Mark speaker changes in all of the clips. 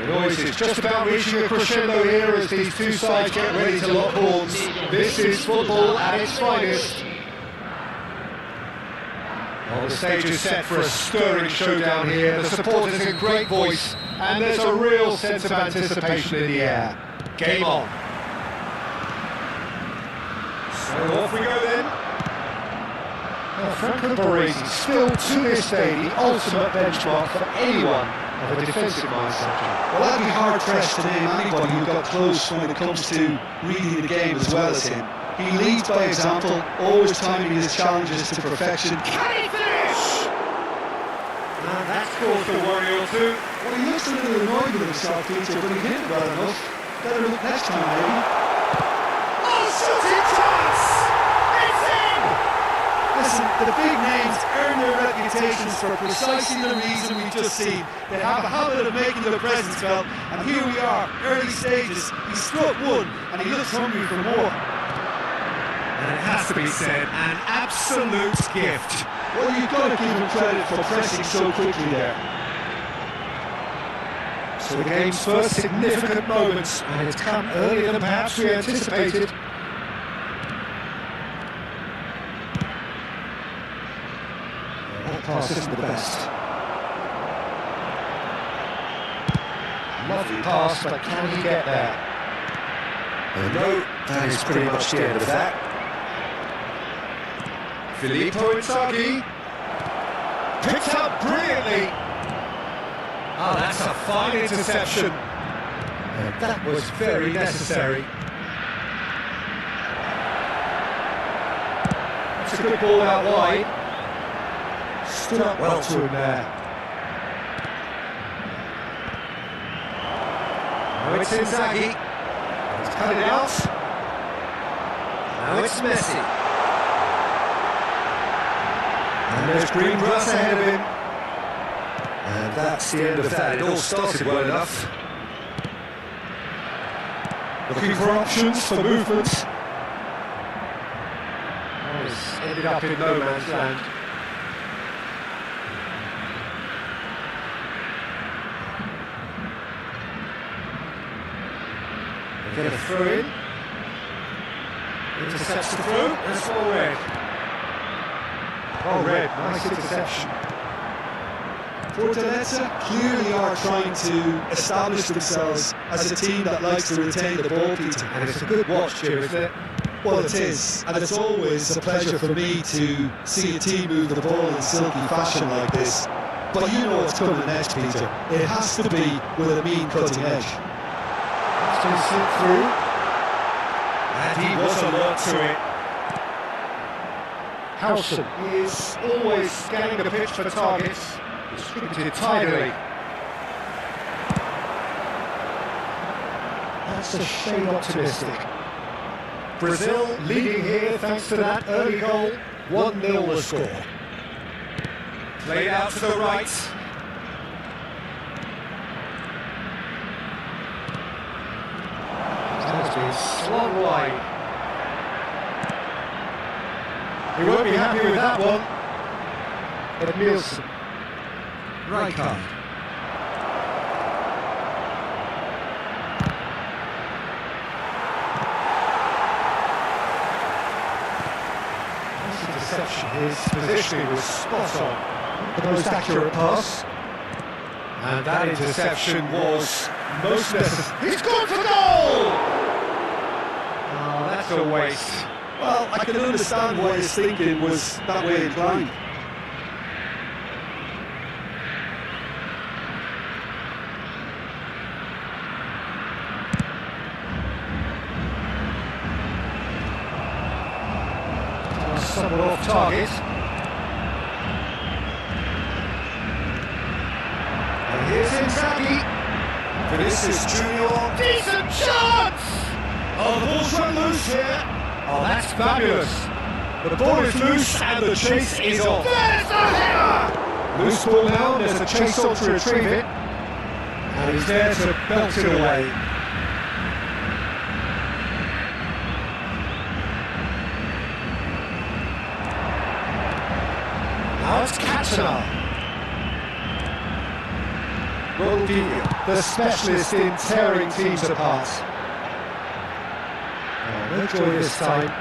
Speaker 1: The noise is just about reaching a crescendo here as these two sides get ready to lock horns. This is football at its finest. Well, the stage is set for a stirring showdown here. The supporters in great voice, and there's a real sense of anticipation in the air. Game on. So off we go then. Well, Franco Baresi, still to this day, the ultimate benchmark for anyone of a defensive mindset.
Speaker 2: Well, I'd be hard-pressed to name anybody who got close when it comes to reading the game as well as him. He leads by example, always timing his challenges to perfection.
Speaker 1: Can he finish? And that's caused a worry or two.
Speaker 2: Well, he looks a little annoyed with himself, Peter, but he hit it well enough. Better look next time, maybe.
Speaker 1: Oh, shooting chance! It's in!
Speaker 2: Listen, the big names earn their reputations for precisely the reason we've just seen. They have a habit of making their presence felt, and here we are, early stages. He struck one, and he looks hungry for more.
Speaker 1: And it has to be said, an absolute gift.
Speaker 2: Well, you've got to give him credit for pressing so quickly there.
Speaker 1: So the game's first significant moments, and it's come earlier than perhaps we anticipated. That pass isn't the best. Lovely pass, but can he get there? No, that is pretty much the end of that. Filippo Inzaghi picked up brilliantly. Oh, that's a fine interception. And that was very necessary. That's a good ball out wide. Stood up well to him there. Now it's Inzaghi. He's cut it out. Now it's Messi. And there's green grass ahead of him. And that's the end of that. It all started well enough. Looking for options, for movement. Oh, he's ended up in no man's land. They get a throw in. Intercepts the throw. That's all red. Oh, red. Nice interception.
Speaker 2: Fortaleza clearly are trying to establish themselves as a team that likes to retain the ball, Peter.
Speaker 1: And it's a good watch here, isn't it?
Speaker 2: Well, it is, and it's always a pleasure for me to see a team move the ball in silky fashion like this. But you know what's coming next, Peter. It has to be with a mean cutting edge.
Speaker 1: Has to slip through. And he was alert to it. Howson is always scanning the pitch for targets. Distributed tidily. That's a shade optimistic. Brazil leading here thanks to that early goal. 1-0 the score. Played out to the right. That has been slung wide. He won't be happy with that one. But Nielsen. Rijkaard. Nice interception. His positioning was spot on. The most accurate pass. And that interception was most necessary. He's gone for goal! Oh, that's a waste.
Speaker 2: Well, I can understand why his thinking was that way inclined.
Speaker 1: Someone off target. And here's Inzaghi. Vinicius Junior. Decent chance! Oh, the ball's run loose here. Oh, that's fabulous. The ball is loose and the chase is on. There's the header! Loose ball now, there's a chase on to retrieve it. And he's there to belt it away. Now it's Cantona. Ronaldinho, the specialist in tearing teams apart. Oh, no joy this time.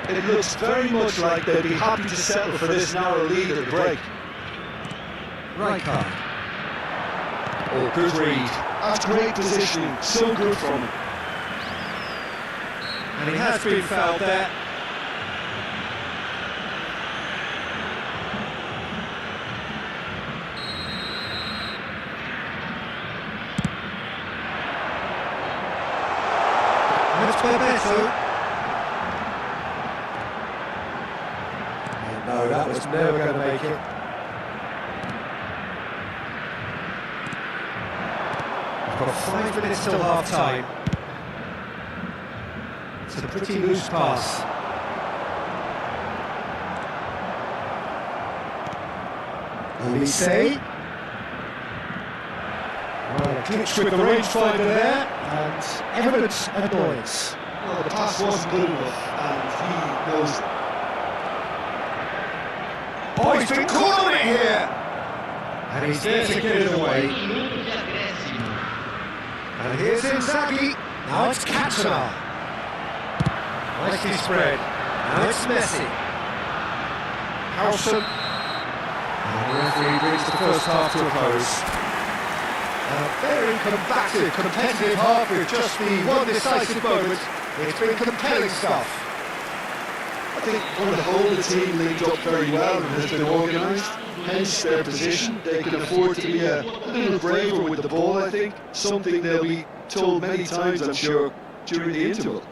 Speaker 2: It looks very much like they'd be happy to settle for this narrow lead at the break.
Speaker 1: Rijkaard. Oh, good read.
Speaker 2: That's great positioning, so good from him.
Speaker 1: And he has been fouled there. That's Bebeto. Oh, no, that was never going to make it. We've got 5 minutes till half time. It's a pretty loose pass. Olise. Well, a glitch with the rangefinder there, and evident annoyance.
Speaker 2: Well, the pass wasn't good enough, and he knows it.
Speaker 1: Oh, he's been caught on it here! And he's there to get it away. And here's Inzaghi. Now it's Cantona. Nicely spread. Now it's Messi. Howson. And the referee brings the first half to a close. A very combative, competitive half with just the one decisive moment. It's been compelling stuff.
Speaker 2: I think on the whole the team linked up very well and has been organised, hence their position. They can afford to be a little braver with the ball, I think, something they'll be told many times, I'm sure, during the interval.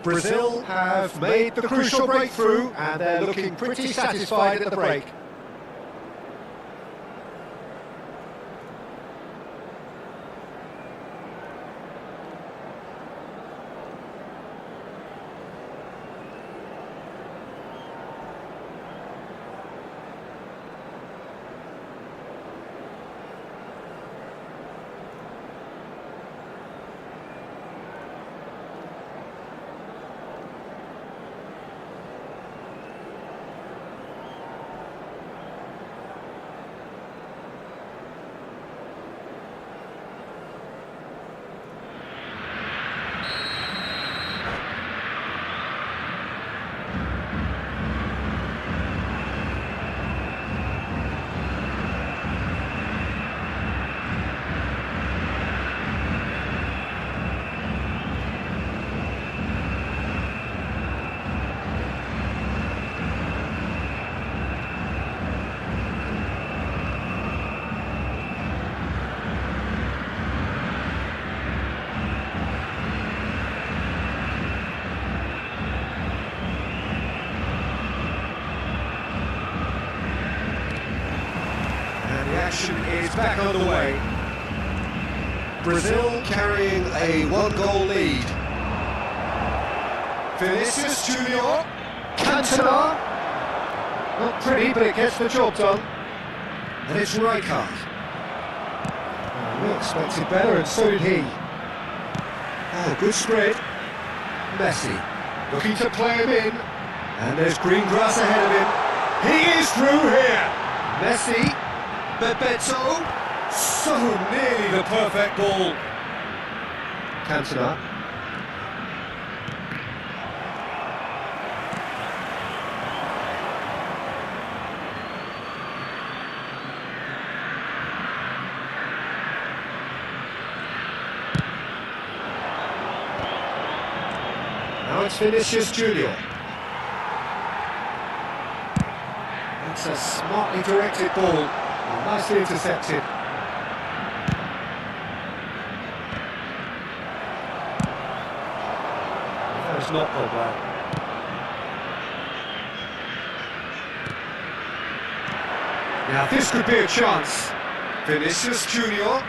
Speaker 1: Brazil have made the crucial breakthrough and they're looking pretty satisfied at the break. Action is back underway. Brazil carrying a 1-goal lead. Vinicius Junior, Cantona. Not pretty, but it gets the job done. And it's Rijkaard. Oh, we expected better, and so did he. Oh, good spread. Messi looking to play him in. And there's green grass ahead of him. He is through here. Messi. Bebeto, so nearly the perfect ball. Cantona. Now it's Vinicius Junior. It's a smartly directed ball. Nicely intercepted. That's not gone well. Now this could be a chance. Vinicius Junior.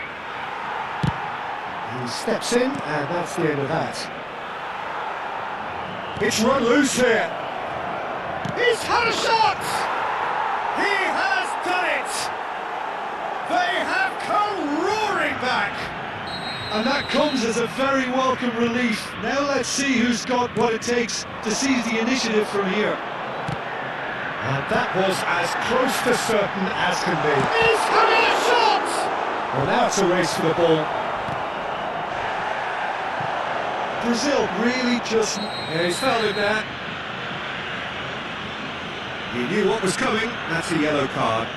Speaker 1: He steps in, and that's the end of that. It's run loose here. He's had a shot! He has done it! They have come roaring back!
Speaker 2: And that comes as a very welcome relief. Now let's see who's got what it takes to seize the initiative from here.
Speaker 1: And that was as close to certain as can be. He's having a shot! Well, now it's a race for the ball.
Speaker 2: Brazil really just...
Speaker 1: Yeah, he's fouled him there. He knew what was coming. That's a yellow card.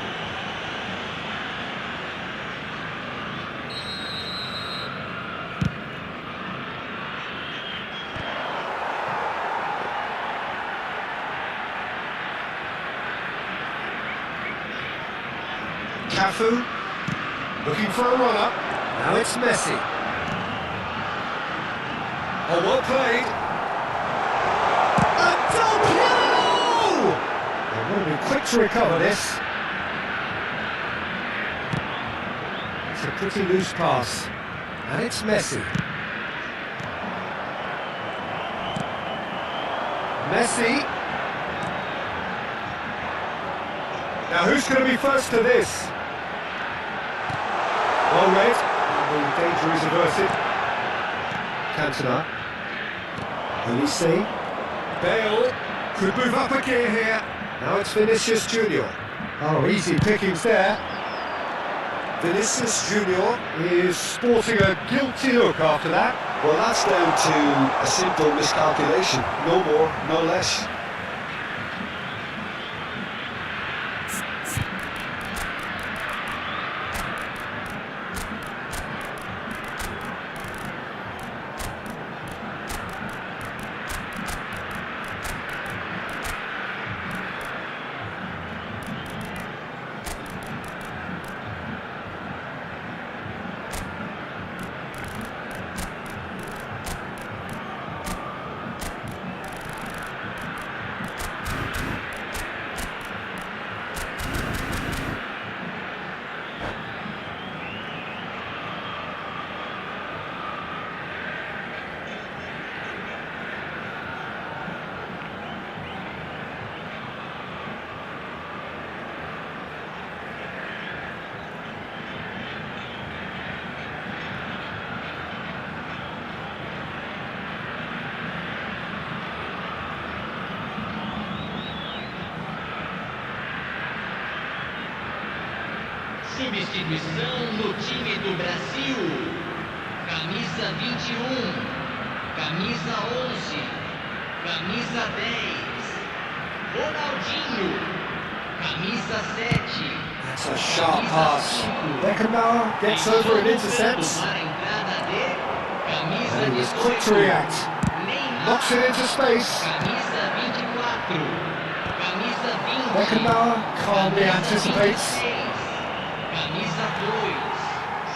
Speaker 1: Cafu, looking for a run-up. Now it's Messi. Oh, well played. A double! They would have been quick to recover this. It's a pretty loose pass. And it's Messi. Messi. Now who's going to be first to this? Well read. The danger is averted. Cantona. Olise. Bale could move up a gear here. Now it's Vinicius Junior. Oh, easy pickings there. Vinicius Junior is sporting a guilty look after that.
Speaker 2: Well, that's down to a simple miscalculation. No more, no less.
Speaker 3: Substituição no time do Brasil. Camisa 21, camisa 11, camisa 10, Ronaldinho, camisa 7.
Speaker 1: That's a sharp pass. Beckenbauer gets over and intercepts. And he was quick to react. Knocks it into space.
Speaker 3: Camisa 24, camisa 20.
Speaker 1: Beckenbauer calmly anticipates.
Speaker 3: Camisa 2,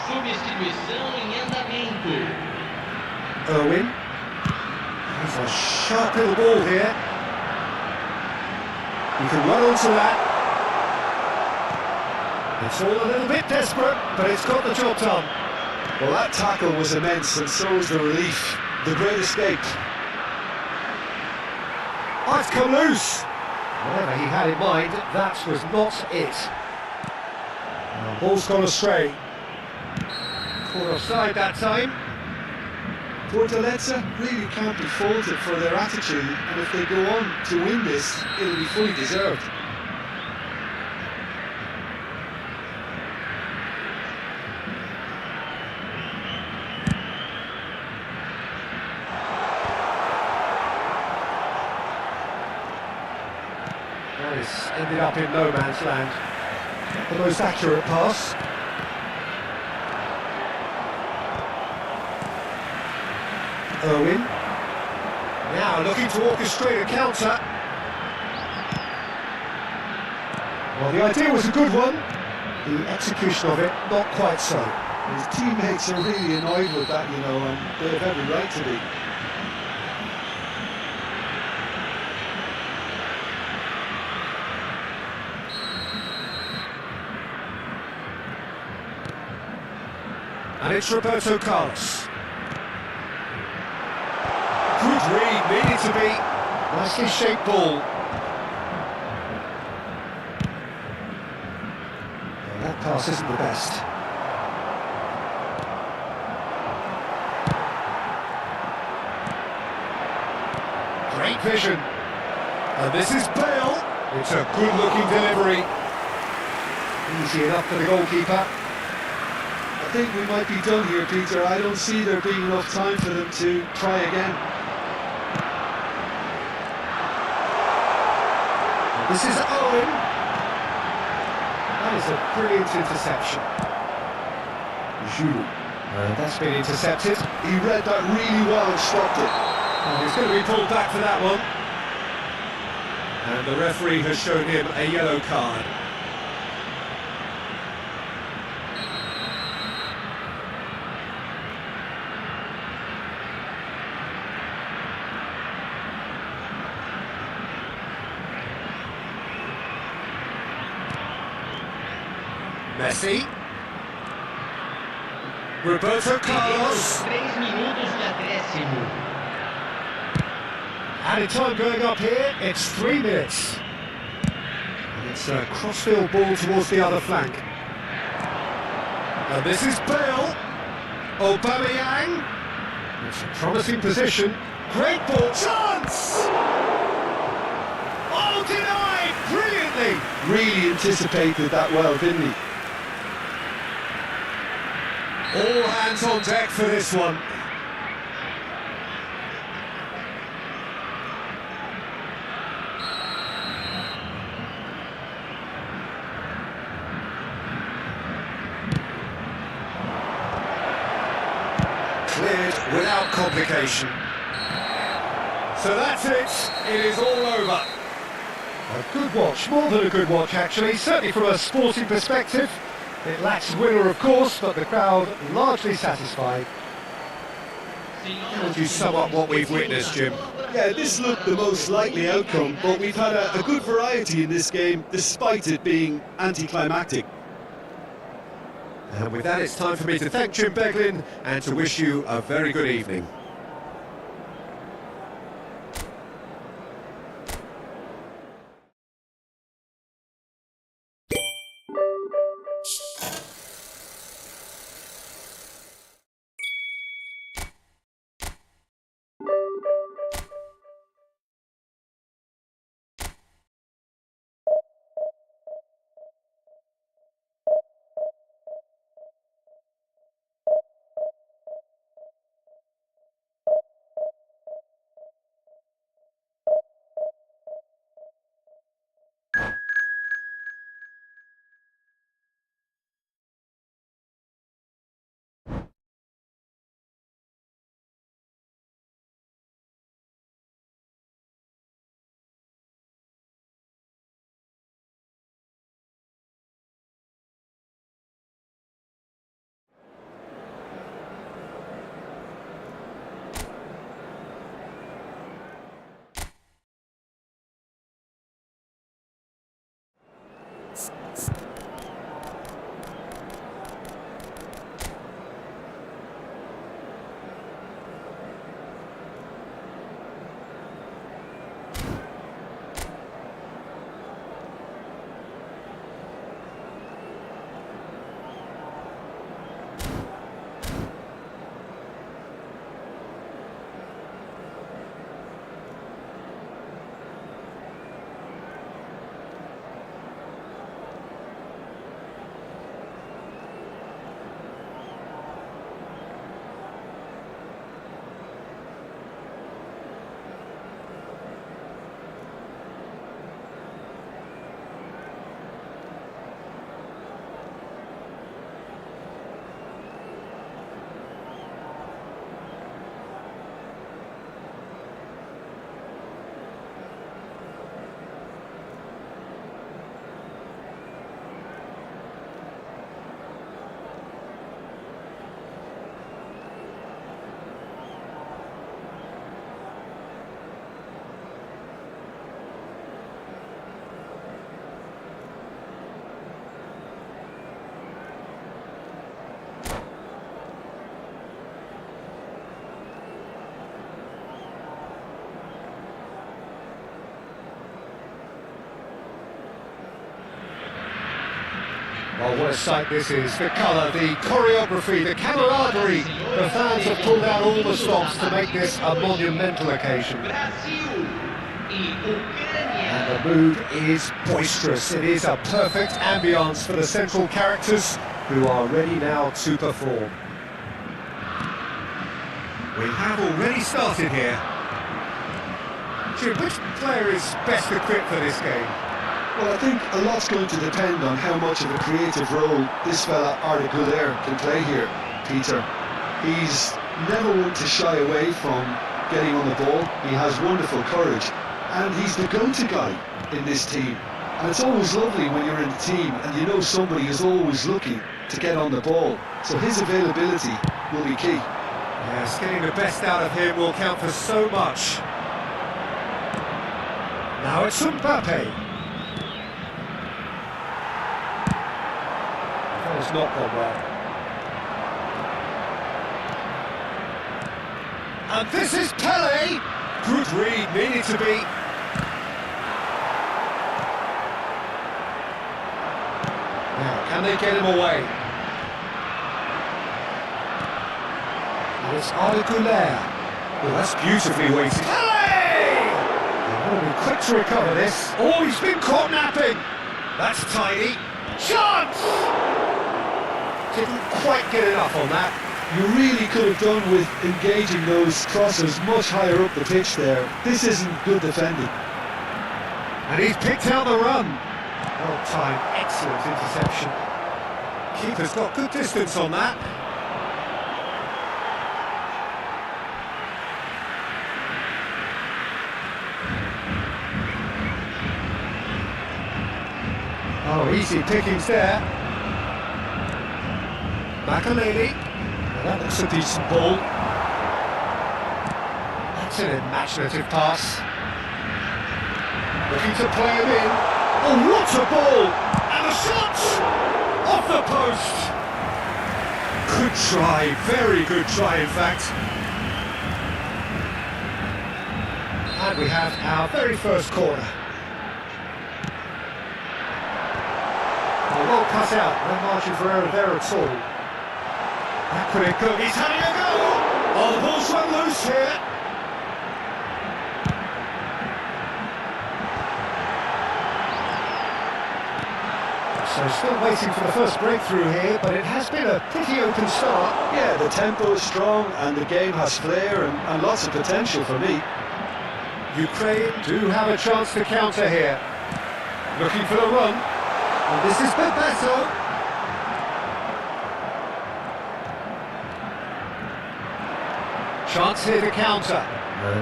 Speaker 3: substituição em andamento.
Speaker 1: Irwin. He's a sharp little ball here. You can run onto that. It's all a little bit desperate, but it's got the job done.
Speaker 2: Well, that tackle was immense, and so was the relief. The great escape.
Speaker 1: Oh, it's come loose. Whatever he had in mind, that was not it. Ball's gone astray. Caught offside that time.
Speaker 2: Portalezza really can't be faulted for their attitude, and if they go on to win this, it'll be fully deserved.
Speaker 1: That has ended up in no man's land. Not the most accurate pass. Irwin. Now looking to orchestrate a counter. Well, the idea was a good one. The execution of it, not quite so.
Speaker 2: His teammates are really annoyed with that, you know, and they have every right to be.
Speaker 1: And it's Roberto Carlos. Good read, needed to be. Nicely shaped ball. Well, that pass isn't the best. Great vision. And this is Bale. It's a good-looking delivery. Easy enough for the goalkeeper.
Speaker 2: think we might be done here, Peter. I don't see there being enough time for them to try again.
Speaker 1: This is Owen. That is a brilliant interception.
Speaker 2: Jules.
Speaker 1: That's been intercepted.
Speaker 2: He read that really well and stopped it.
Speaker 1: And he's going to be pulled back for that one. And the referee has shown him a yellow card. Messi. Roberto Carlos.
Speaker 3: 3 minutos de acréscimo.
Speaker 1: Added time going up here, it's 3 minutes. And it's a crossfield ball towards the other flank. And this is Bale. Aubameyang. It's a promising position. Great ball, chance! Oh, denied brilliantly!
Speaker 2: Really anticipated that well, didn't he?
Speaker 1: All hands on deck for this one. Cleared without complication. So that's it. It is all over. A good watch, more than a good watch actually, certainly from a sporting perspective. It lacks winner of course, but the crowd largely satisfied. How would you sum up what we've witnessed, Jim?
Speaker 2: Yeah, this looked the most likely outcome, but we've had a good variety in this game, despite it being anticlimactic.
Speaker 1: And with that, it's time for me to thank Jim Beglin and to wish you a very good evening. Oh, what a sight this is. The colour, the choreography, the camaraderie. The fans have pulled out all the stops to make this a monumental occasion. And the mood is boisterous. It is a perfect ambience for the central characters who are ready now to perform. We have already started here. Jim, which player is best equipped for this game?
Speaker 2: Well, I think a lot's going to depend on how much of a creative role this fella Arda Güler can play here, Peter. He's never one to shy away from getting on the ball. He has wonderful courage, and he's the go-to guy in this team. And it's always lovely when you're in a team and you know somebody is always looking to get on the ball. So his availability will be key.
Speaker 1: Yes, getting the best out of him will count for so much. Now it's Mbappe. That has not gone well. And this is Pele. Good read, needed to be. Now, can they get him away? And it's Arda Güler. Well, that's beautifully weighted. Pele! They're going to be quick to recover this. Oh, he's been caught napping. That's tidy. Chance! Didn't quite get enough on that.
Speaker 2: You really could have done with engaging those crosses much higher up the pitch there. This isn't good defending.
Speaker 1: And he's picked out the run. Well timed, excellent interception. Keeper's got good distance on that. Oh, easy pickings there. Makaleli. That looks a decent ball. That's an imaginative pass. Looking to play him in. Oh, what a ball! And a shot! Off the post! Good try, very good try in fact. And we have our very first corner. Oh, well cut out, no margin for error there at all. That could it go? He's having a go! Oh, the ball's run loose here. So still waiting for the first breakthrough here, but it has been a pretty open start.
Speaker 2: Yeah, the tempo is strong and the game has flair and lots of potential for me.
Speaker 1: Ukraine do have a chance to counter here. Looking for the run. And this is Bebeto. Chance here to counter.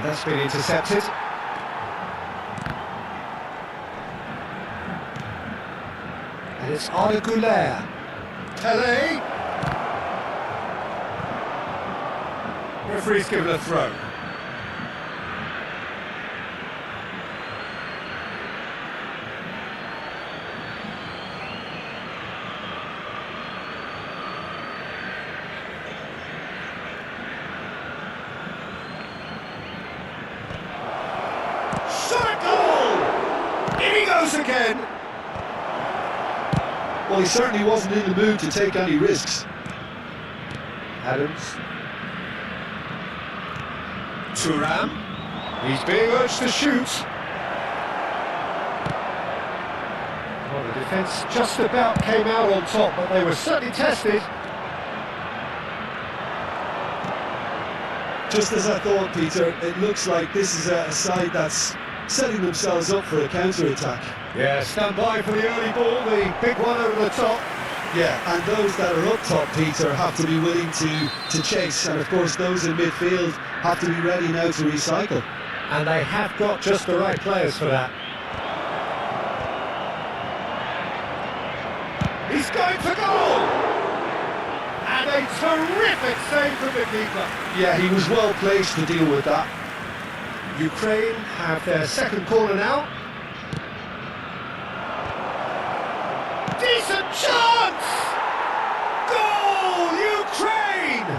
Speaker 1: That's been intercepted. And it's Arda Güler. Pele. Referee's given a throw. Shot goal! In he goes again.
Speaker 2: Well, he certainly wasn't in the mood to take any risks.
Speaker 1: Adams. Thuram. He's being urged to shoot. Well, the defence just about came out on top, but they were certainly tested.
Speaker 2: Just as I thought, Peter, it looks like this is a side that's setting themselves up for a counter-attack.
Speaker 1: Yeah, stand by for the early ball, the big one over the top.
Speaker 2: Yeah, and those that are up top, Peter, have to be willing to chase, and of course those in midfield have to be ready now to recycle.
Speaker 1: And they have got just the right players for that. He's going for goal! And a terrific save from the keeper.
Speaker 2: Yeah, he was well placed to deal with that.
Speaker 1: Ukraine have their second corner now. Decent chance! Goal, Ukraine!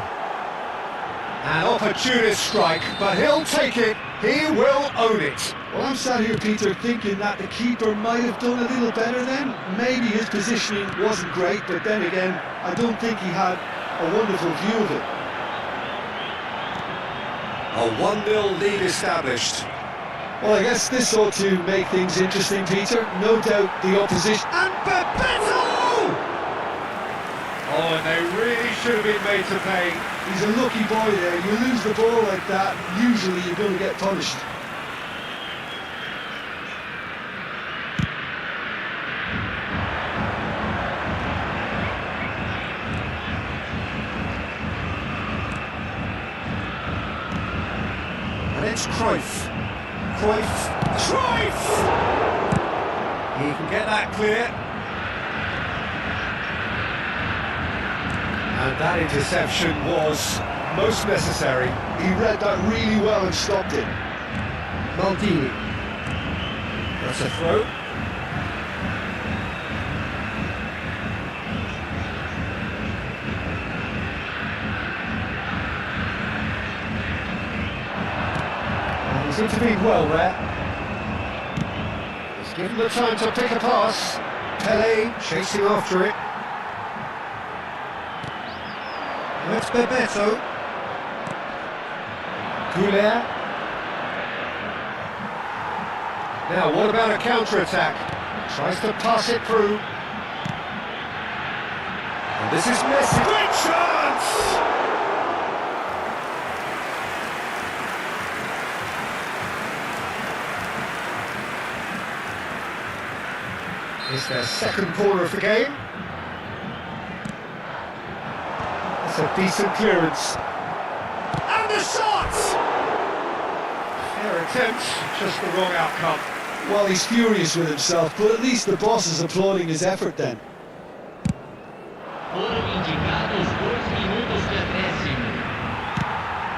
Speaker 1: An opportunist strike, but he'll take it. He will own it.
Speaker 2: Well, I'm sat here, Peter, thinking that the keeper might have done a little better then. Maybe his positioning wasn't great, but then again, I don't think he had a wonderful view of it.
Speaker 1: A 1-0 lead established.
Speaker 2: Well, I guess this ought to make things interesting, Peter. No doubt the opposition...
Speaker 1: And Bebeto! And they really should have been made to pay.
Speaker 2: He's a lucky boy there. You lose the ball like that, usually you're going to get punished.
Speaker 1: And it's Cruyff. Cruyff! He can get that clear. And that interception was most necessary.
Speaker 2: He read that really well and stopped it.
Speaker 1: Maldini. That's a throw. And he's intervened well there. He's given the time to pick a pass. Pele chasing after it. That's Bebeto. Goulet. Now, what about a counter-attack? Tries to pass it through. And this is Messi. Great chance! It's their second corner of the game. That's a decent clearance. And the shot! Fair attempt, just the wrong outcome.
Speaker 2: Well, he's furious with himself, but at least the boss is applauding his effort then.
Speaker 3: Foram indicados 2 minutos de acréscimo.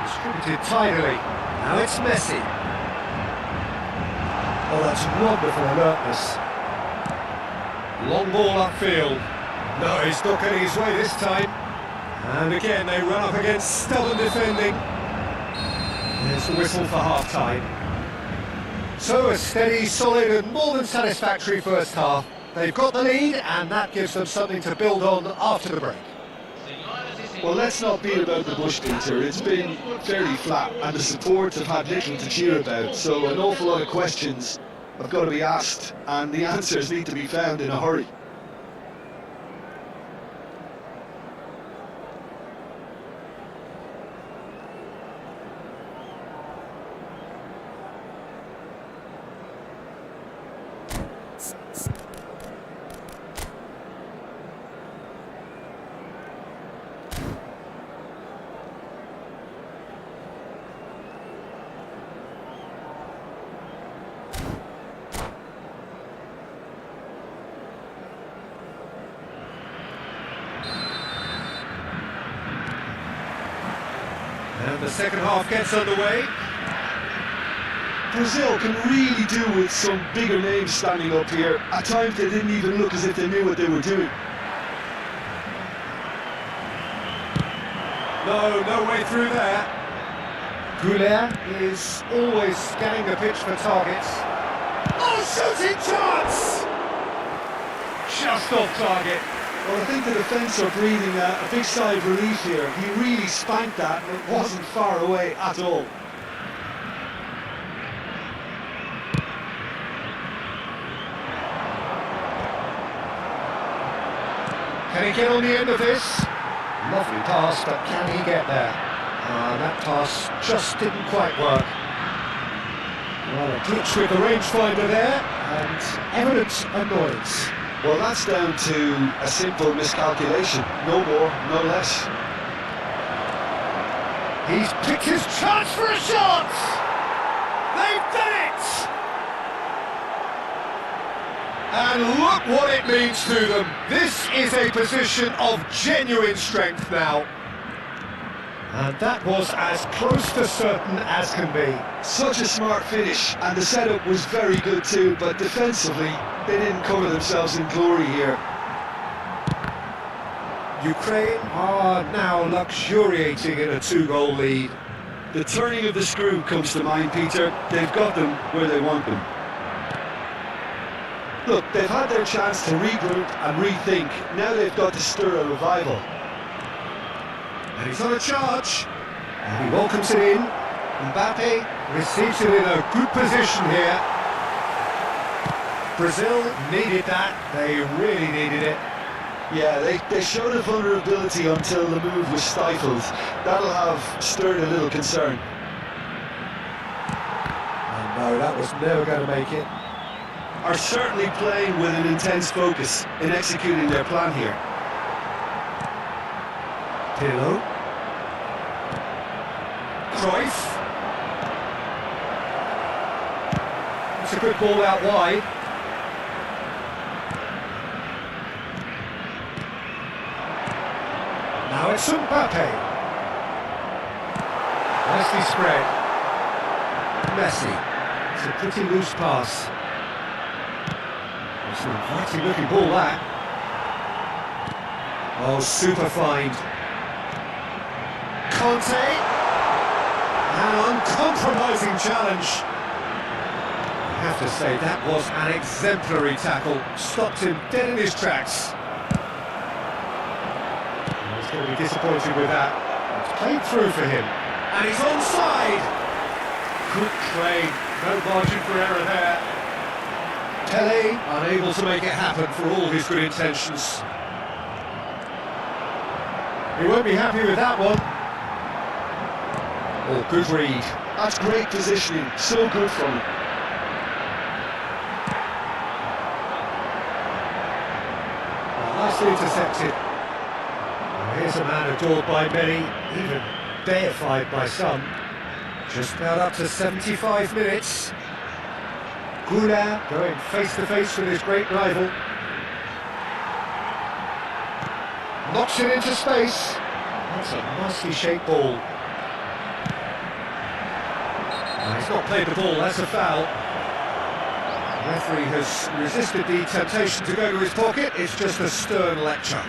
Speaker 1: Distributed tidily. Now it's Messi. Oh, that's wonderful alertness. Long ball upfield. No, he's not getting his way this time. And again, they run up against stubborn defending. There's the whistle for half-time. So a steady, solid and more than satisfactory first half. They've got the lead and that gives them something to build on after the break.
Speaker 2: Well, let's not beat about the bush, Peter. It's been fairly flat and the supports have had little to cheer about. So an awful lot of questions have got to be asked and the answers need to be found in a hurry.
Speaker 1: And the second half gets underway.
Speaker 2: Brazil can really do with some bigger names standing up here. At times they didn't even look as if they knew what they were doing.
Speaker 1: No way through there. Goulet is always scanning the pitch for targets. Oh, shooting chance! Just off target.
Speaker 2: Well, I think the defence are breathing a big sigh of relief here. He really spanked that and it wasn't far away at all.
Speaker 1: Can he get on the end of this? Lovely pass, but can he get there? That pass just didn't quite work. Well, a glitch with the rangefinder there, and evident annoyance.
Speaker 2: Well, that's down to a simple miscalculation. No more, no less.
Speaker 1: He's picked his chance for a shot! They've done it! And look what it means to them. This is a position of genuine strength now. And that was as close to certain as can be.
Speaker 2: Such a smart finish, and the setup was very good too, but defensively, they didn't cover themselves in glory here.
Speaker 1: Ukraine are now luxuriating in a 2-goal lead.
Speaker 2: The turning of the screw comes to mind, Peter. They've got them where they want them. Look, they've had their chance to regroup and rethink. Now they've got to stir a revival.
Speaker 1: And he's on a charge. And he welcomes it in. Mbappe receives it in a good position here. Brazil needed that. They really needed it.
Speaker 2: Yeah, they showed a vulnerability until the move was stifled. That'll have stirred a little concern.
Speaker 1: And no, that was never going to make it.
Speaker 2: Are certainly playing with an intense focus in executing their plan here.
Speaker 1: Pirlo. Cruyff. It's a good ball out wide. Now it's Mbappe. Nicely spread. Messi. It's a pretty loose pass. It's an inviting looking ball, that. Oh, super find. Conte. An uncompromising challenge. I have to say, that was an exemplary tackle. Stopped him dead in his tracks. He's going to be disappointed with that. It's played through for him. And he's onside. Good play. No margin for error there. Pele unable to make it happen for all his good intentions. He won't be happy with that one. Oh, good read.
Speaker 2: That's great positioning. So good from him.
Speaker 1: Nicely intercepted. Well, here's a man adored by many, even deified by some. Just about up to 75 minutes. Goulart going face to face with his great rival. Knocks it into space. That's a nicely shaped ball. He's not played the ball, that's a foul. The referee has resisted the temptation to go to his pocket. It's just a stern lecture.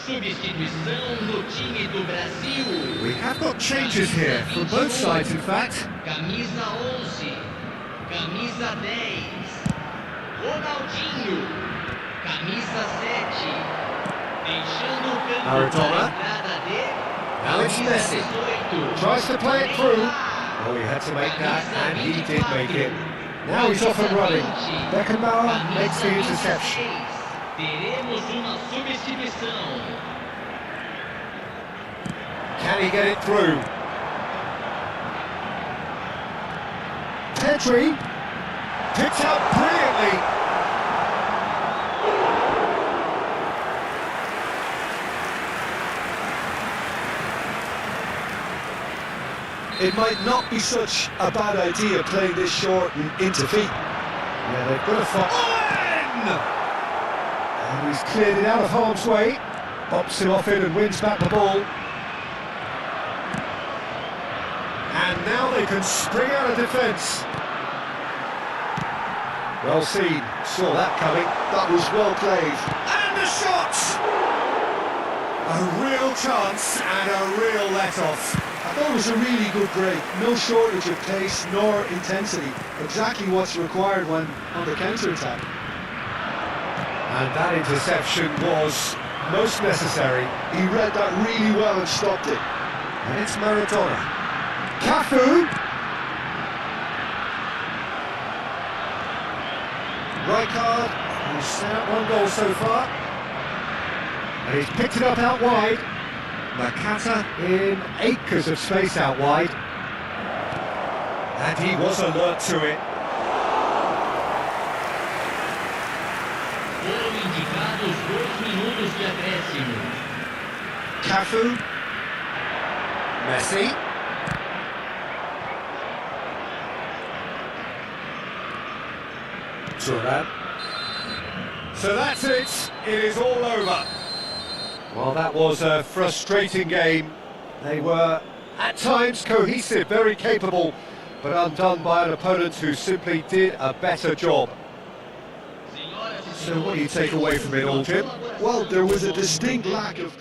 Speaker 3: Substituição no time do Brasil.
Speaker 1: We have got changes here from both sides, in fact.
Speaker 3: Camisa 11, camisa 10, Ronaldinho, camisa 7, deixando o campo
Speaker 1: Maradona.
Speaker 3: para a entrada de
Speaker 1: Now it's Messi.
Speaker 3: 18.
Speaker 1: Tries to play it through. Oh, he had to make that, and he did make it. Now he's off and running. Beckenbauer makes the interception.
Speaker 3: Teremos uma substituição.
Speaker 1: Can he get it through? Pedri picked out brilliantly.
Speaker 2: It might not be such a bad idea playing this short and into feet.
Speaker 1: Yeah, they've got to fight. And he's cleared it out of harm's way. Bops him off in and wins back the ball. And now they can spring out of defence. Well seen, saw that coming.
Speaker 2: That was well played.
Speaker 1: And the shot! A real chance and a real let-off.
Speaker 2: I thought it was a really good break. No shortage of pace nor intensity. Exactly what's required when on the counter-attack.
Speaker 1: And that interception was most necessary.
Speaker 2: He read that really well and stopped it.
Speaker 1: And it's Maradona. Cafu! Rijkaard, who's sent out one goal so far. And he's picked it up out wide. Nakata in acres of space out wide. And he was alert to it.
Speaker 3: Foram indicados 2 minutos de acréscimo.
Speaker 1: Cafu. Messi. Turan. So that's it. It is all over. Well, that was a frustrating game. They were, at times, cohesive, very capable, but undone by an opponent who simply did a better job. So what do you take away from it all, Jim?
Speaker 2: Well, there was a distinct lack of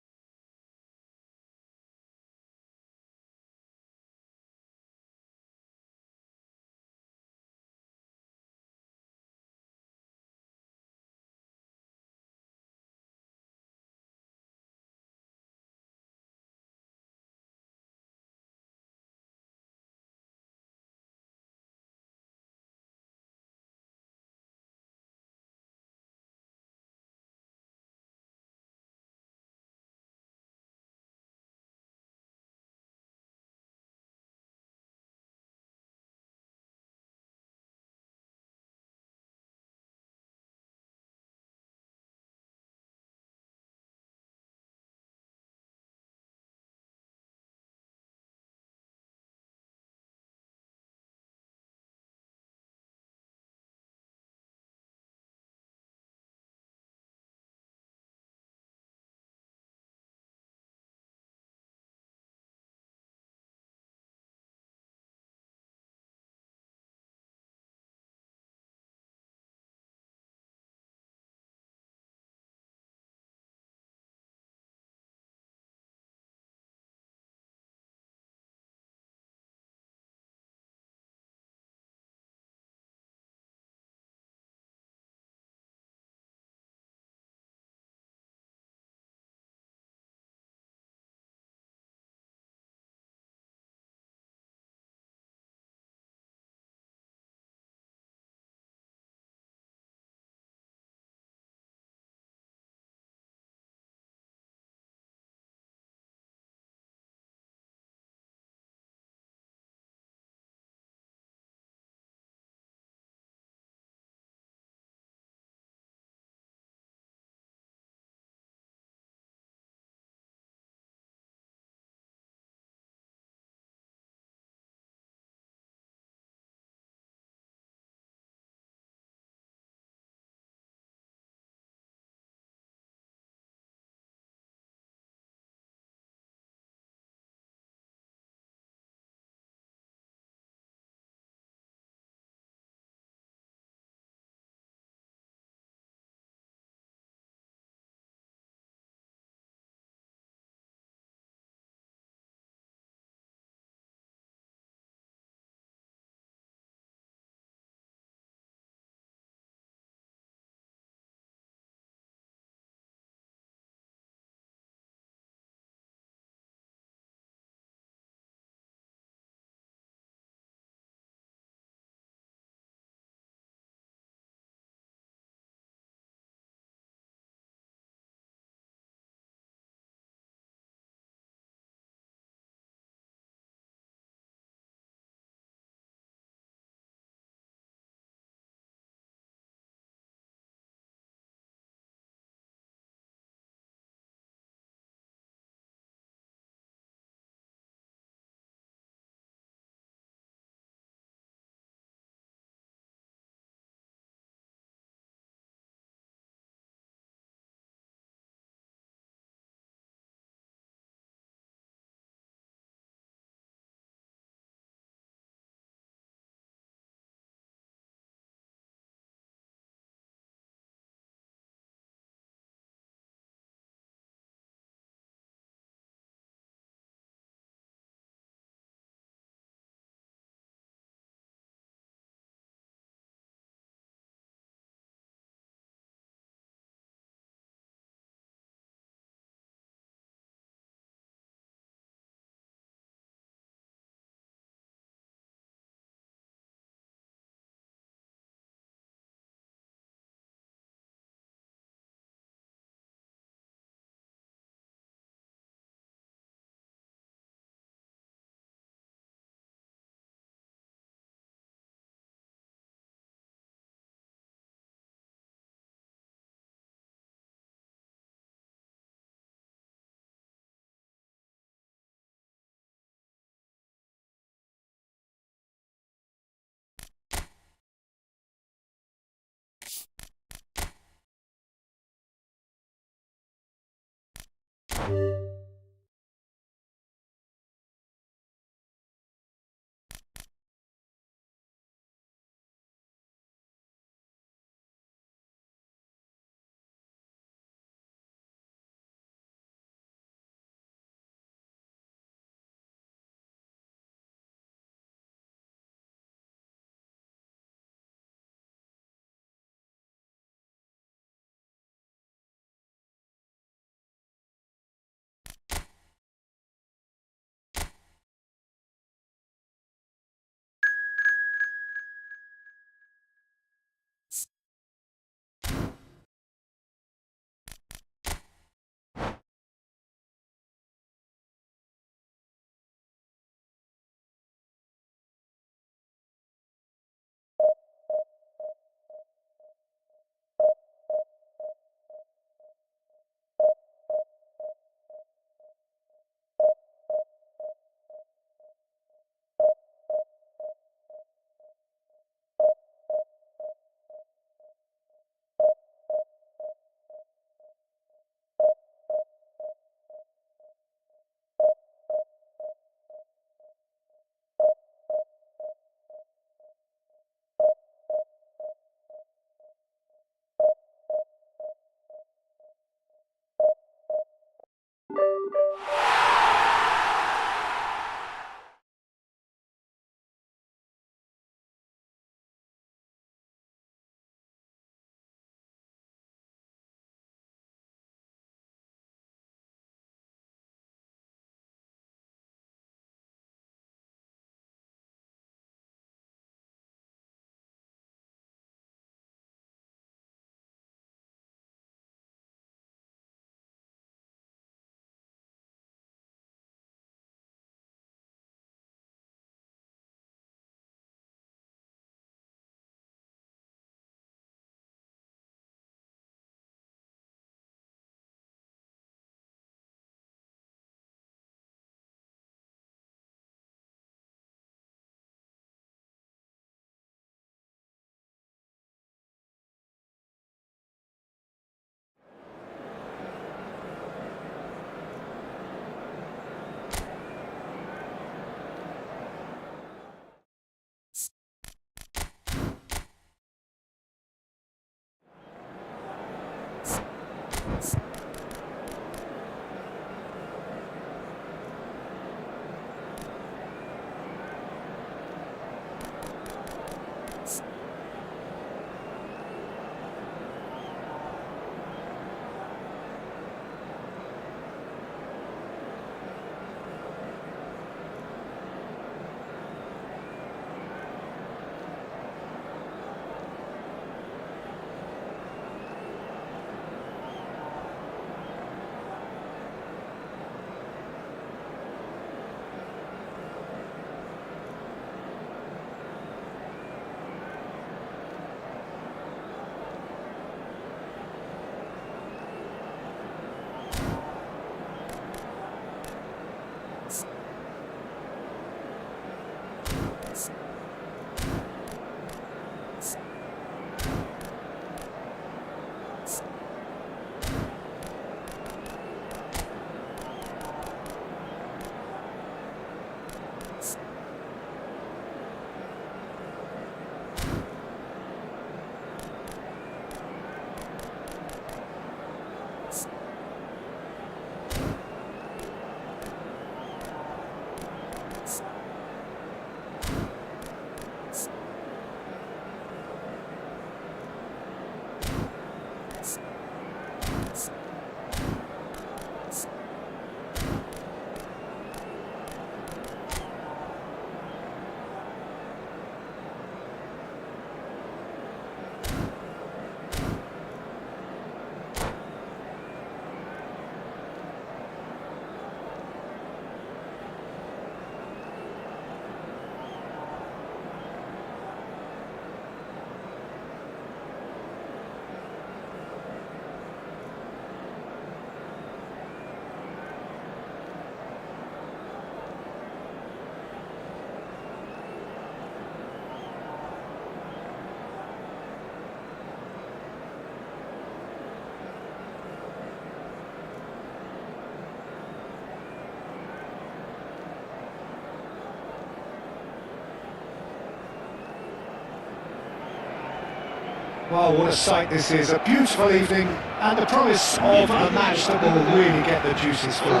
Speaker 1: Well, what a sight this is, a beautiful evening and the promise of a match that will really get the juices flowing.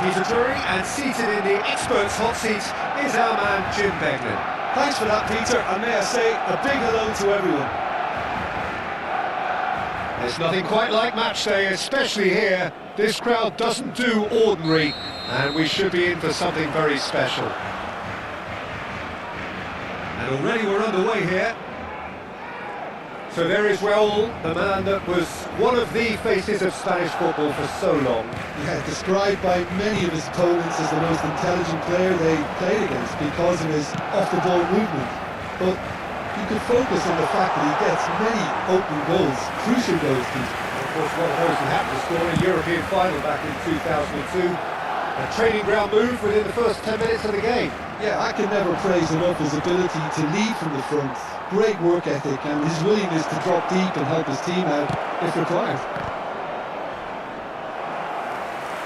Speaker 1: Peter Drury, and seated in the experts' hot seat is our man Jim Beglin.
Speaker 2: Thanks for that, Peter, and may I say a big hello to everyone.
Speaker 1: There's nothing quite like match day, especially here. This crowd doesn't do ordinary, and we should be in for something very special. And already we're underway here. So there is Raúl, the man that was one of the faces of Spanish football for so long.
Speaker 2: Yeah, described by many of his opponents as the most intelligent player they played against because of his off-the-ball movement. But you could focus on the fact that he gets many open goals, crucial goals.
Speaker 1: Of course, one of those he happened to score in a European final back in 2002. A training ground move within the first 10 minutes of the game.
Speaker 2: Yeah, I can never praise enough his ability to lead from the front. Great work ethic and his willingness to drop deep and help his team out if required.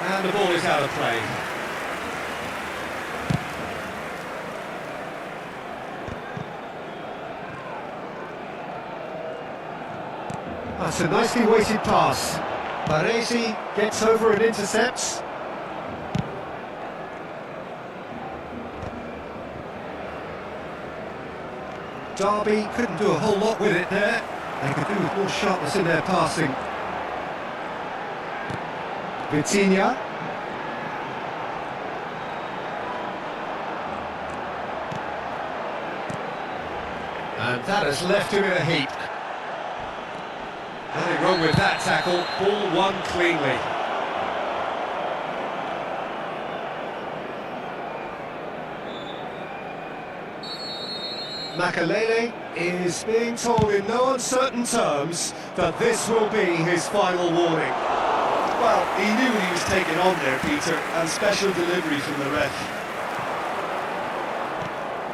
Speaker 1: And the ball is out of play. That's a nicely weighted pass. Baresi gets over and intercepts. Derby couldn't do a whole lot with it there. They could do with more sharpness in their passing. Vitinha. And that has left him in a heap. Nothing wrong with that tackle. Ball won cleanly. Makalele is being told in no uncertain terms that this will be his final warning.
Speaker 2: Well, he knew what he was taking on there, Peter, and special delivery from the ref.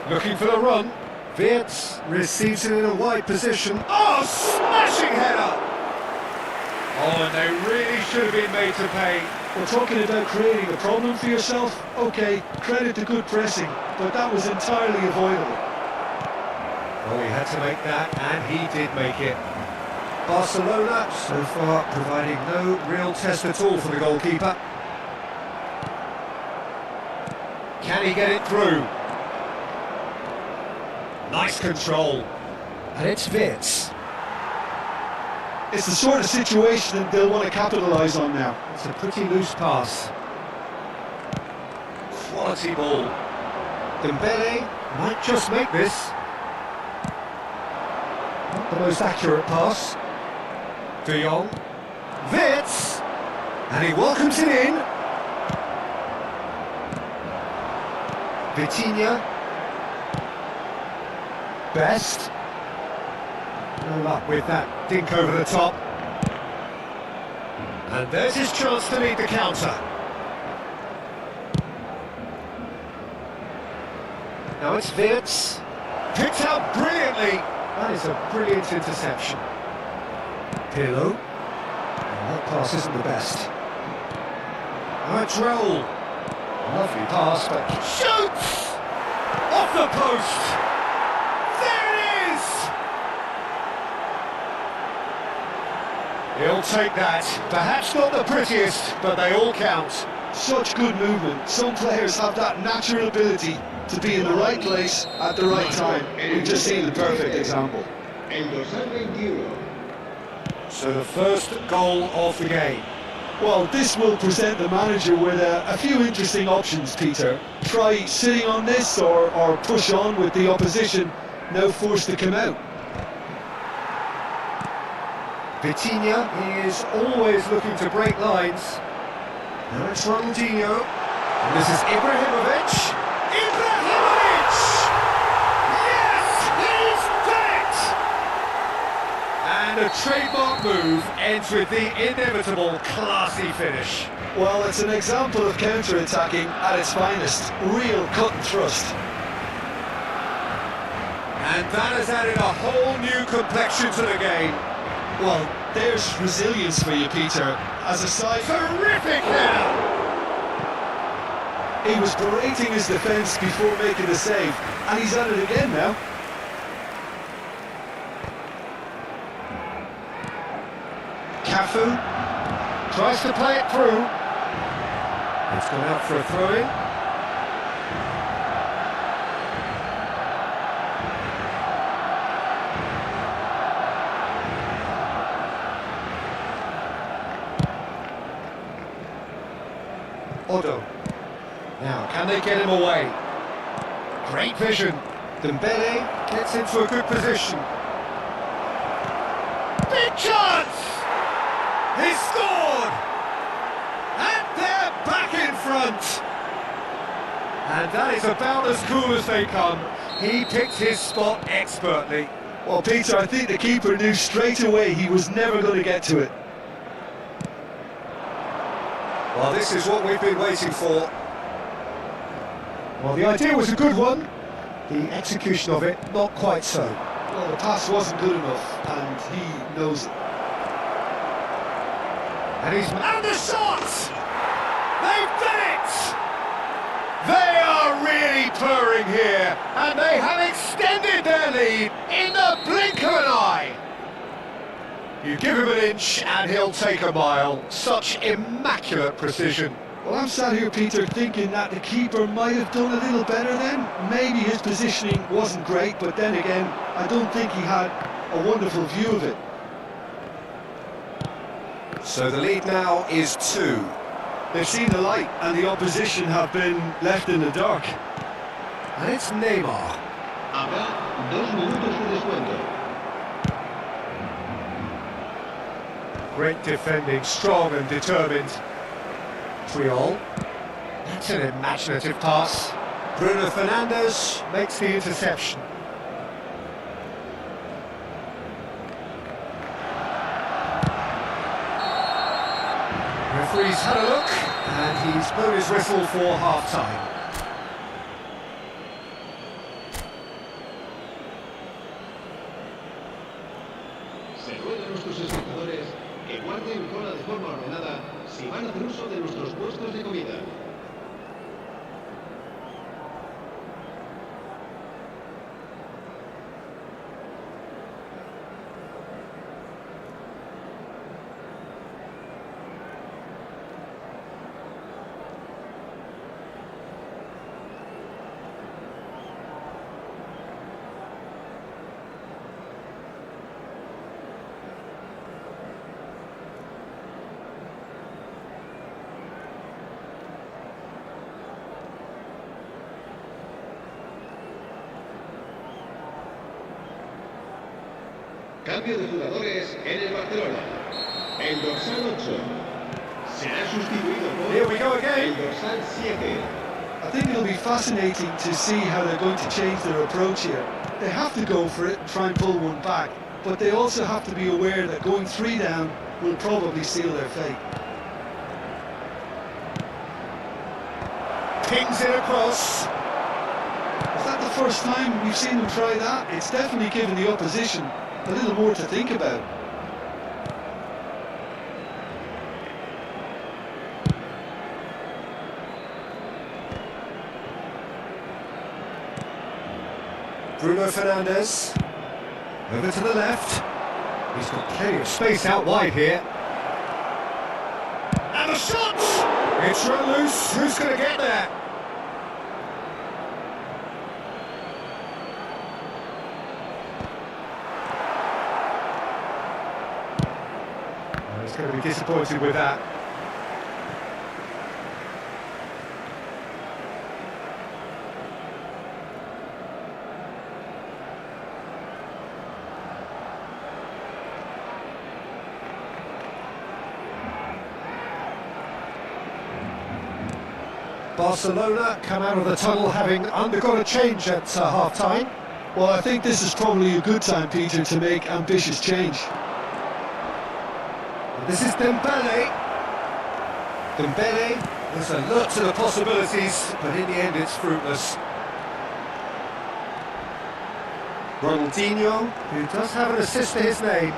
Speaker 1: Looking for the run. Wirtz receives it in a wide position. Oh, smashing header! Oh, and they really should have been made to pay.
Speaker 2: We're talking about creating a problem for yourself? Okay, credit to good pressing, but that was entirely avoidable.
Speaker 1: Well, he had to make that, and he did make it. Barcelona, so far, providing no real test at all for the goalkeeper. Can he get it through? Nice control. And it's Wirtz.
Speaker 2: It's the sort of situation that they'll want to capitalise on now.
Speaker 1: It's a pretty loose pass. Quality ball. Dembele might just make this. Not the most accurate pass. De Jong. Wirtz! And he welcomes it in. Vitinha. Best. No luck with that dink over the top. And there's his chance to lead the counter. Now it's Vince. Picked out brilliantly. That is a brilliant interception. Pirlo. That pass isn't the best. Now it's Raul. Lovely pass, but shoots! Off the post! There it is! He'll take that. Perhaps not the prettiest, but they all count.
Speaker 2: Such good movement. Some players have that natural ability to be in the right place at the right time. We've just seen the perfect example.
Speaker 1: So the first goal of the game.
Speaker 2: Well, this will present the manager with a few interesting options, Peter. Try sitting on this or push on with the opposition, now forced to come out.
Speaker 1: Vitinha, he is always looking to break lines. Now it's Ronaldinho. And this is Ibrahimovic. Ibrahimovic! Yes, he's done it! And a trademark move ends with the inevitable classy finish.
Speaker 2: Well, it's an example of counter-attacking at its finest. Real cut and thrust.
Speaker 1: And that has added a whole new complexion to the game.
Speaker 2: Well, there's resilience for you, Peter. As a side...
Speaker 1: Terrific now!
Speaker 2: He was berating his defence before making the save, and he's at it again now.
Speaker 1: Cafu tries to play it through. It's gone out for a throw-in. Odo. Now, can they get him away? Great vision. Dembele gets into a good position. Big chance! He scored! And they're back in front! And that is about as cool as they come. He picked his spot expertly.
Speaker 2: Well, Peter, I think the keeper knew straight away he was never going to get to it.
Speaker 1: Well, this is what we've been waiting for. Well, the idea was a good one. The execution of it, not quite so.
Speaker 2: Well, the pass wasn't good enough, and he knows it.
Speaker 1: And the shot! They've done it! They are really purring here, and they have extended their lead in the blink of an eye. You give him an inch and he'll take a mile. Such immaculate precision.
Speaker 2: Well, I'm sat here, Peter, thinking that the keeper might have done a little better then. Maybe his positioning wasn't great, but then again, I don't think he had a wonderful view of it.
Speaker 1: So the lead now is 2.
Speaker 2: They've seen the light, and the opposition have been left in the dark.
Speaker 1: And it's Neymar.
Speaker 4: Habrá 2 minutos de descuento.
Speaker 1: Great defending, strong and determined. Triol. That's an imaginative pass. Bruno Fernandes makes the interception. Referee's had a look, and he's blown his whistle for half-time.
Speaker 4: Se ruega a nuestros espectadores que guarden cola de forma ordenada si van a hacer uso de nuestros puestos de comida. Cambio de jugadores en el Barcelona. El dorsal 8 será sustituido por
Speaker 1: Here we go again.
Speaker 4: el dorsal 7.
Speaker 2: I think it'll be fascinating to see how they're going to change their approach here. They have to go for it and try and pull one back, but they also have to be aware that going 3 down will probably seal their fate.
Speaker 1: Pings it across.
Speaker 2: that the first time we've seen them try that? It's definitely given the opposition a little more to think about.
Speaker 1: Bruno Fernandes. Over to the left. He's got plenty of space out wide here. And the shot! It's run loose. Who's going to get there? He's going to be disappointed with that. Barcelona come out of the tunnel having undergone a change at half-time.
Speaker 2: Well, I think this is probably a good time, Peter, to make ambitious change.
Speaker 1: This is Dembele. Dembele, there's a lot of possibilities, but in the end it's fruitless. Ronaldinho, who does have an assist to his name.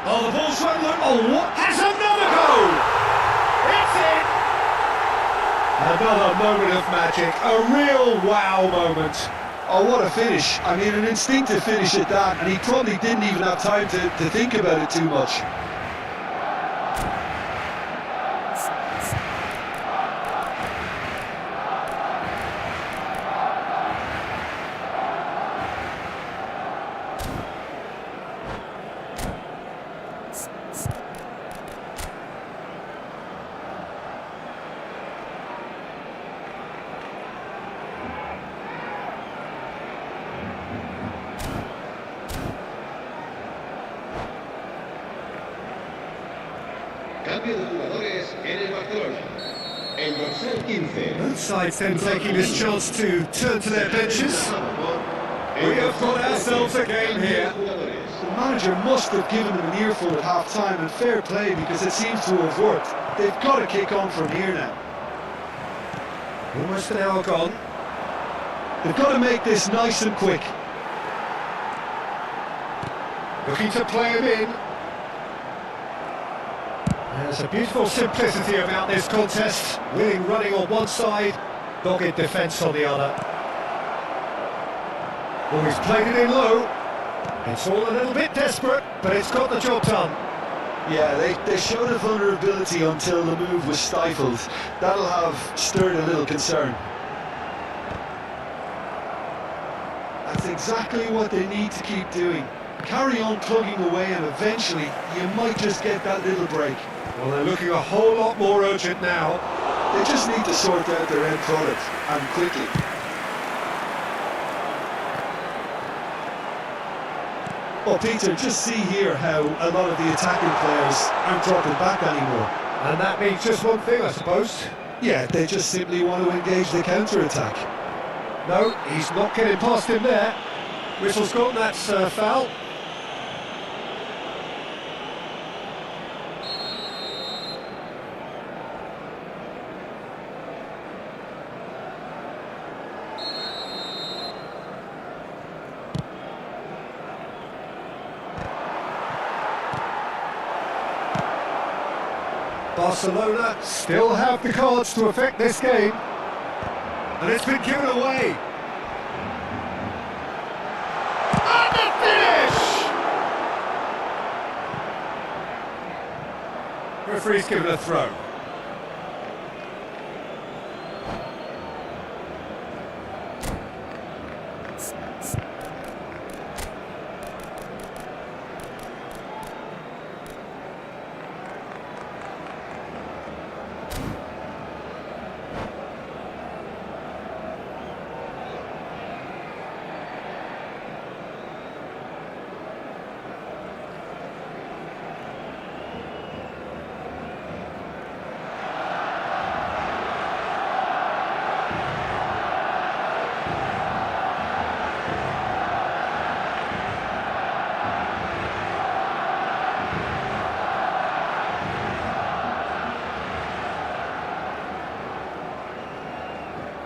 Speaker 1: Oh, the ball's run loose. Oh, what? Has another goal! It's in! Another moment of magic, a real wow moment.
Speaker 2: Oh, what a finish. I mean, an instinctive finish at that, and he probably didn't even have time to think about it too much.
Speaker 4: Cambio de jugadores en el Barcelona. El dorsal 15.
Speaker 1: Both sides then taking this chance to turn to their benches. We have got ourselves a game here.
Speaker 2: The manager must have given them an earful at half-time, and fair play, because it seems to have worked. They've got to kick on from here now.
Speaker 1: Almost an hour gone.
Speaker 2: They've got to make this nice and quick.
Speaker 1: Looking to play him in. There's a beautiful simplicity about this contest. Willing running on one side, dogged defence on the other. Well, he's played it in low. It's all a little bit desperate, but it's got the job done.
Speaker 2: Yeah, they showed a vulnerability until the move was stifled. That'll have stirred a little concern. That's exactly what they need to keep doing. Carry on plugging away, and eventually you might just get that little break.
Speaker 1: Well, they're looking a whole lot more urgent now.
Speaker 2: They just need to sort out their end product, and quickly. Well, Peter, just see here how a lot of the attacking players aren't dropping back anymore.
Speaker 1: And that means just one thing, I suppose.
Speaker 2: Yeah, they just simply want to engage the counter-attack.
Speaker 1: No, he's not getting past him there. Whistle's gone, that's foul. Barcelona still have the cards to affect this game. And it's been given away. And the finish! Referee's given a throw.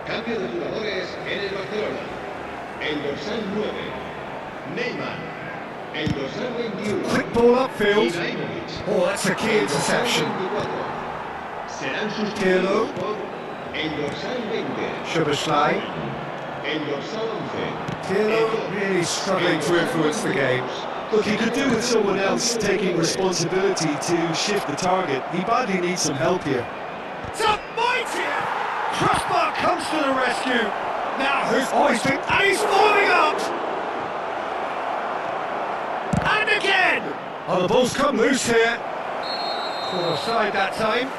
Speaker 4: Cambio de jugadores en el Barcelona. el dorsal 9, Neymar, el dorsal 21,
Speaker 1: Quick ball upfield.
Speaker 4: Ibrahimovic,
Speaker 1: Oh, that's a key
Speaker 4: el dorsal
Speaker 1: interception.
Speaker 4: 24. Serán
Speaker 1: Pirlo.
Speaker 4: sustituidos por el dorsal 20,
Speaker 1: Szoboszlai.
Speaker 4: el dorsal 11.
Speaker 1: Pirlo really struggling to influence the game.
Speaker 2: Look, he could do with someone else taking responsibility to shift the target. He badly needs some help here.
Speaker 1: It's up mighty! Crossbar comes to the rescue. Now who's hoisting? And he's falling up! And again! Oh, the ball's come loose here. Caught offside that time.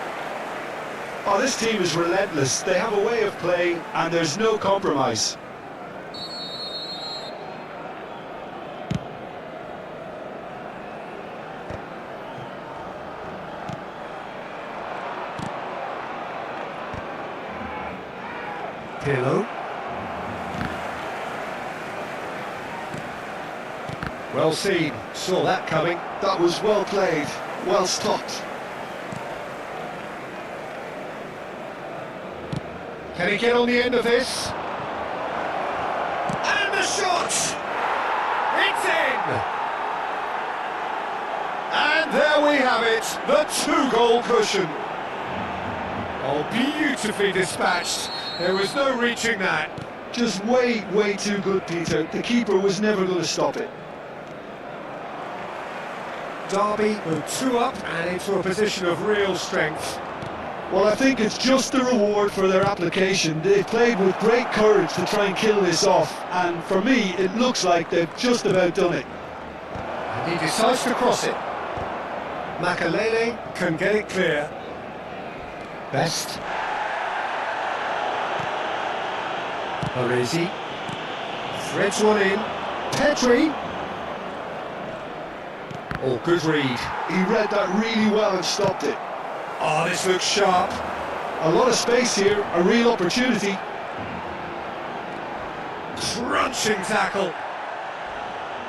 Speaker 2: Oh, this team is relentless. They have a way of playing and there's no compromise.
Speaker 1: Pirlo. Well seen, saw that coming.
Speaker 2: That was well played, well stopped.
Speaker 1: Can he get on the end of this? And the shot! It's in! And there we have it, the 2-goal cushion. Oh, beautifully dispatched. There was no reaching that.
Speaker 2: Just way too good, Peter. The keeper was never going to stop it.
Speaker 1: Derby with 2 up and into a position of real strength.
Speaker 2: Well, I think it's just the reward for their application. They've played with great courage to try and kill this off, and for me, it looks like they've just about done it.
Speaker 1: And he decides to cross it. Makalele can get it clear. Best. Baresi. Threads one in. Petri. Oh, good read.
Speaker 2: He read that really well and stopped it.
Speaker 1: Oh, this looks sharp.
Speaker 2: A lot of space here, a real opportunity.
Speaker 1: Crunching tackle.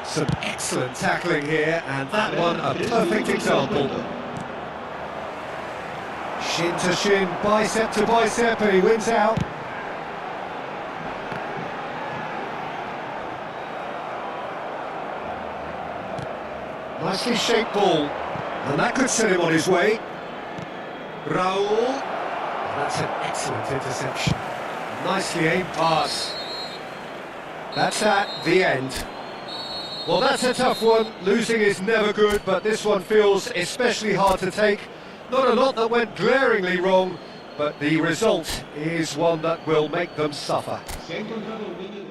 Speaker 1: Some excellent tackling here, and that one a perfect example. Shin to shin, bicep to bicep, and he wins out. Nicely shaped ball, and that could set him on his way. Raul, that's an excellent interception. Nicely aimed pass. That's at the end. Well, that's a tough one. Losing is never good, but this one feels especially hard to take. Not a lot that went glaringly wrong, but the result is one that will make them suffer.
Speaker 4: Se ha encontrado un niño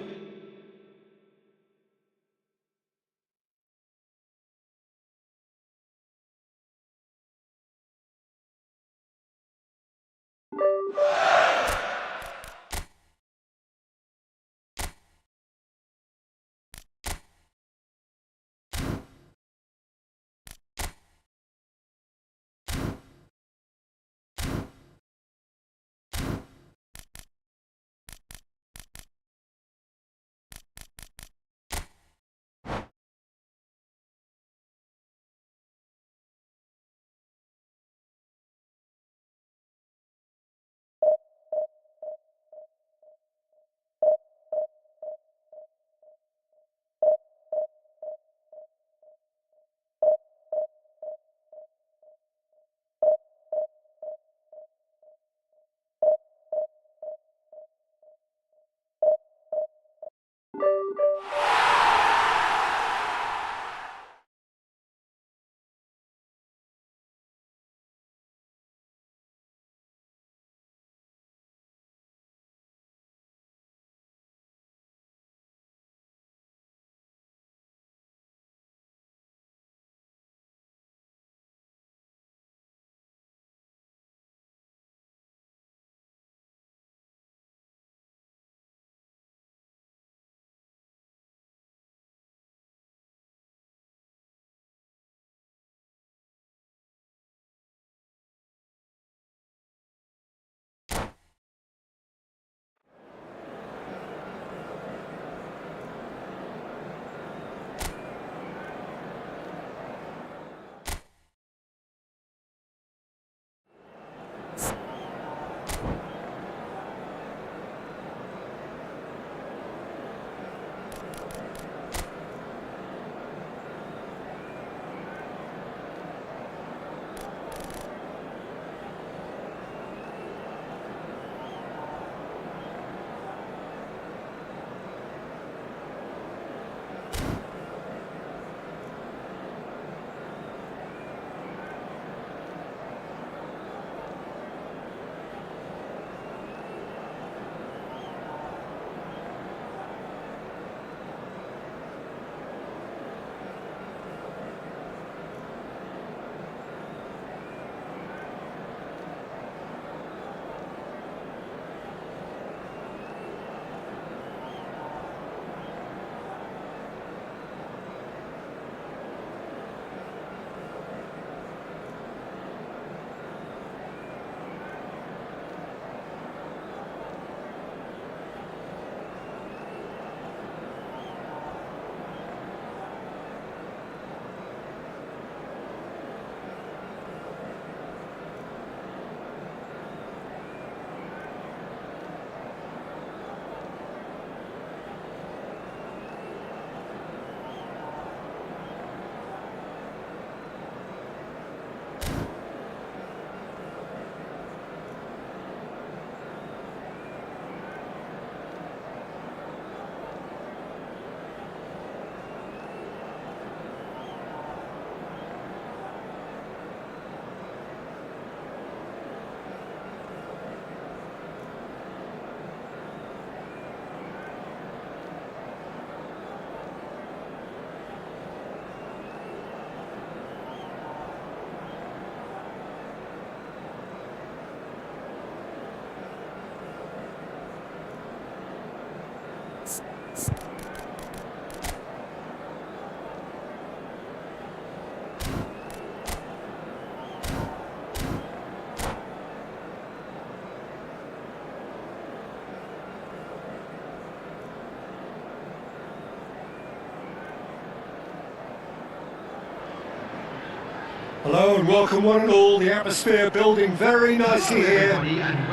Speaker 1: Hello and welcome one and all, the atmosphere building very nicely here.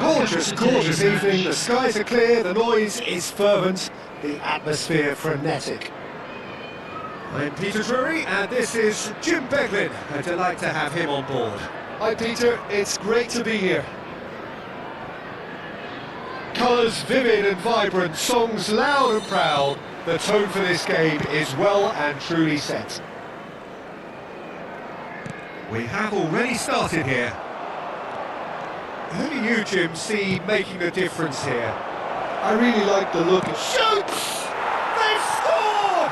Speaker 1: Gorgeous, gorgeous evening, the skies are clear, the noise is fervent, the atmosphere frenetic. I'm Peter Drury and this is Jim Beglin, a delight to have him on board.
Speaker 2: Hi Peter, it's great to be here.
Speaker 1: Colours vivid and vibrant, songs loud and proud, the tone for this game is well and truly set. We have already started here. Who do you, Jim, see making the difference here?
Speaker 2: I really like the look of...
Speaker 1: Shoots! They've scored!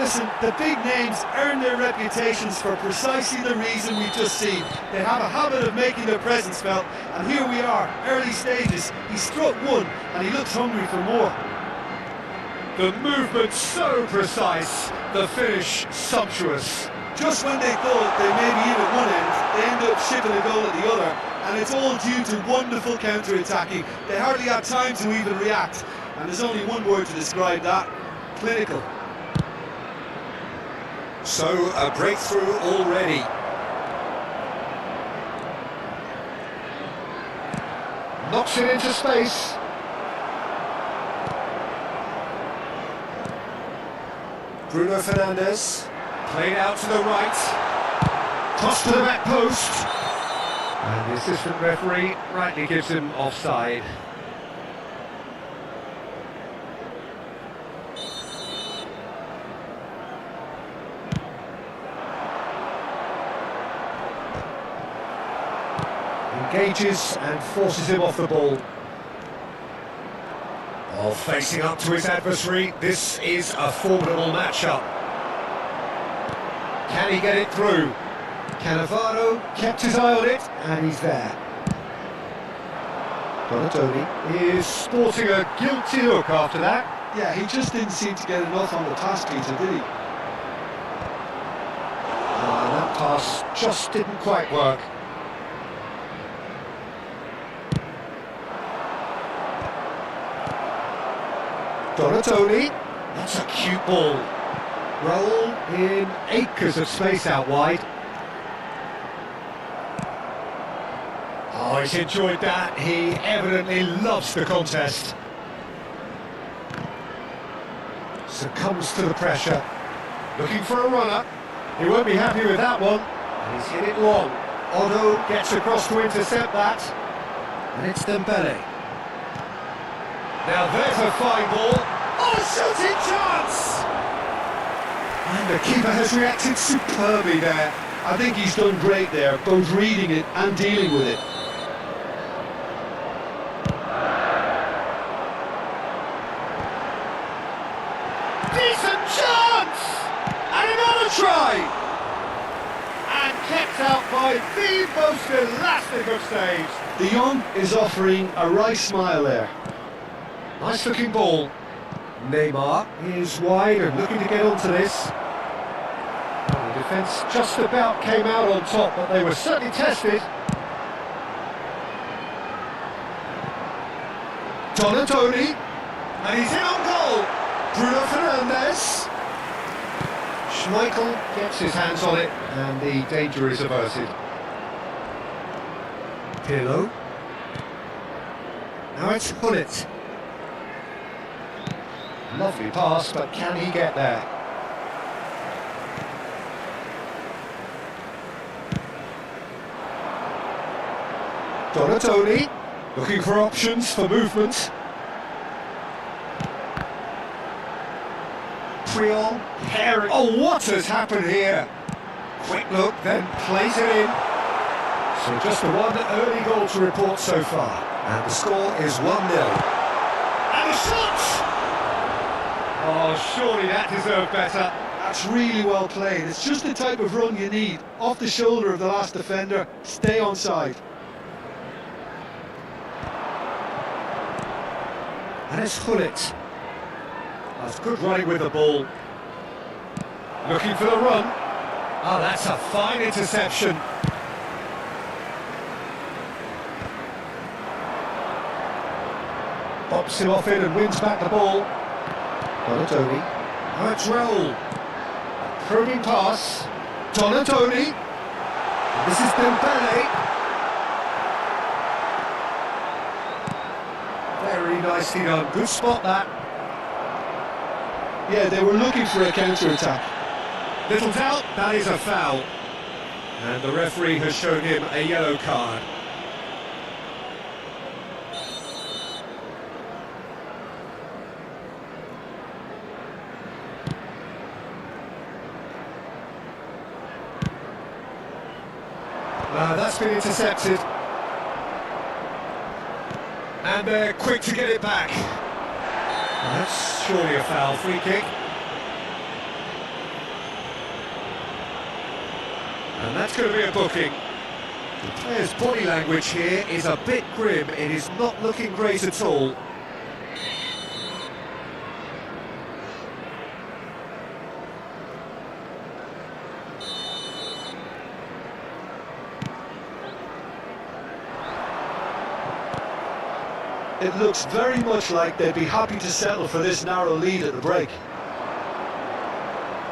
Speaker 2: Listen, the big names earn their reputations for precisely the reason we've just seen. They have a habit of making their presence felt, and here we are, early stages. He struck one, and he looks hungry for more.
Speaker 1: The movement so precise, the finish sumptuous.
Speaker 2: Just when they thought they may be in at one end, they end up shipping a goal at the other, and it's all due to wonderful counter-attacking. They hardly had time to even react, and there's only one word to describe that: clinical.
Speaker 1: So, a breakthrough already. Knocks it into space. Bruno Fernandes. Played out to the right, tossed to the back post, and the assistant referee rightly gives him offside. Engages and forces him off the ball. While facing up to his adversary, this is a formidable matchup. Can he get it through? Cannavaro kept his eye on it, and he's there. Donatoni is sporting a guilty look after that.
Speaker 2: Yeah, he just didn't seem to get enough on the task, Peter, did he?
Speaker 1: That pass just didn't quite work. Donatoni, that's a cute ball. Raul in acres of space out wide. Oh, he's enjoyed that. He evidently loves the contest. Succumbs to the pressure. Looking for a runner. He won't be happy with that one. And he's hit it long. Otto gets across to intercept that. And it's Dembele. Now there's a fine ball. Oh, shooting chance! And the keeper has reacted superbly there.
Speaker 2: I think he's done great there, both reading it and dealing with it.
Speaker 1: Decent chance! And another try! And kept out by the most elastic of saves.
Speaker 2: De Jong is offering a wry smile there.
Speaker 1: Nice looking ball. Neymar is wide and looking to get onto this. Well, the defence just about came out on top, but they were certainly tested. Donatoni, and he's in on goal. Bruno Fernandes. Schmeichel gets his hands on it, and the danger is averted. Pirlo. Now it's Gullit. Lovely pass, but can he get there? Donatoni, looking for options for movement. Priol, Herring. Oh, what has happened here? Quick look, then plays it in. So just the one early goal to report so far. And the score is 1-0. And a shot! Oh, surely that deserved better.
Speaker 2: That's really well played. It's just the type of run you need. Off the shoulder of the last defender, stay onside.
Speaker 1: And it's Gullit. That's good running with the ball. Looking for the run. Oh, that's a fine interception. Bops him off it and wins back the ball. Donatoni. Now it's Raul. Probing pass. Donatoni. This is Dembele. Very nicely done. Good spot that.
Speaker 2: Yeah, they were looking for a counter-attack.
Speaker 1: Little doubt, that is a foul. And the referee has shown him a yellow card. That's been intercepted. And they're quick to get it back. That's surely a foul. Free kick. And that's going to be a booking. The player's body language here is a bit grim. It is not looking great at all.
Speaker 2: It looks very much like they'd be happy to settle for this narrow lead at the break.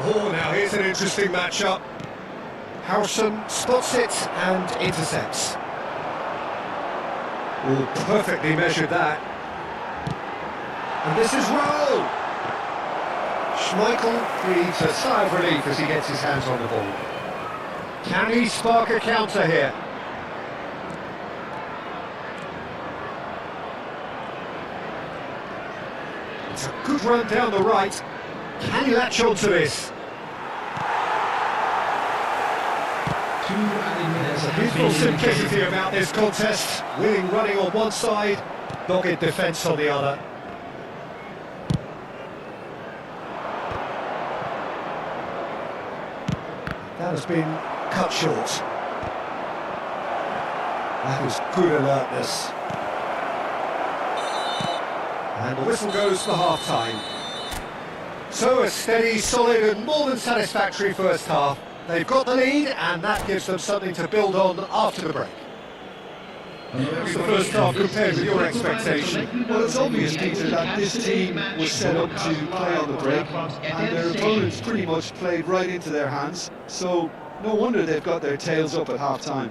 Speaker 1: Oh, now here's an interesting matchup. Howson spots it and intercepts. Oh, perfectly measured that. And this is Rowe! Schmeichel breathes a sigh of relief as he gets his hands on the ball. Can he spark a counter here? It's a good run down the right. Can he latch on to this? There's a beautiful simplicity about this contest. Willing running on one side, dogged defence on the other. That has been cut short. That was good alertness. And the whistle goes for half-time. So a steady, solid and more than satisfactory first half. They've got the lead and that gives them something to build on after the break. What's the first half compared with your expectation?
Speaker 2: Well, it's obvious, Peter, that this team was set up to play on the break and their opponents pretty much played right into their hands, so no wonder they've got their tails up at half-time.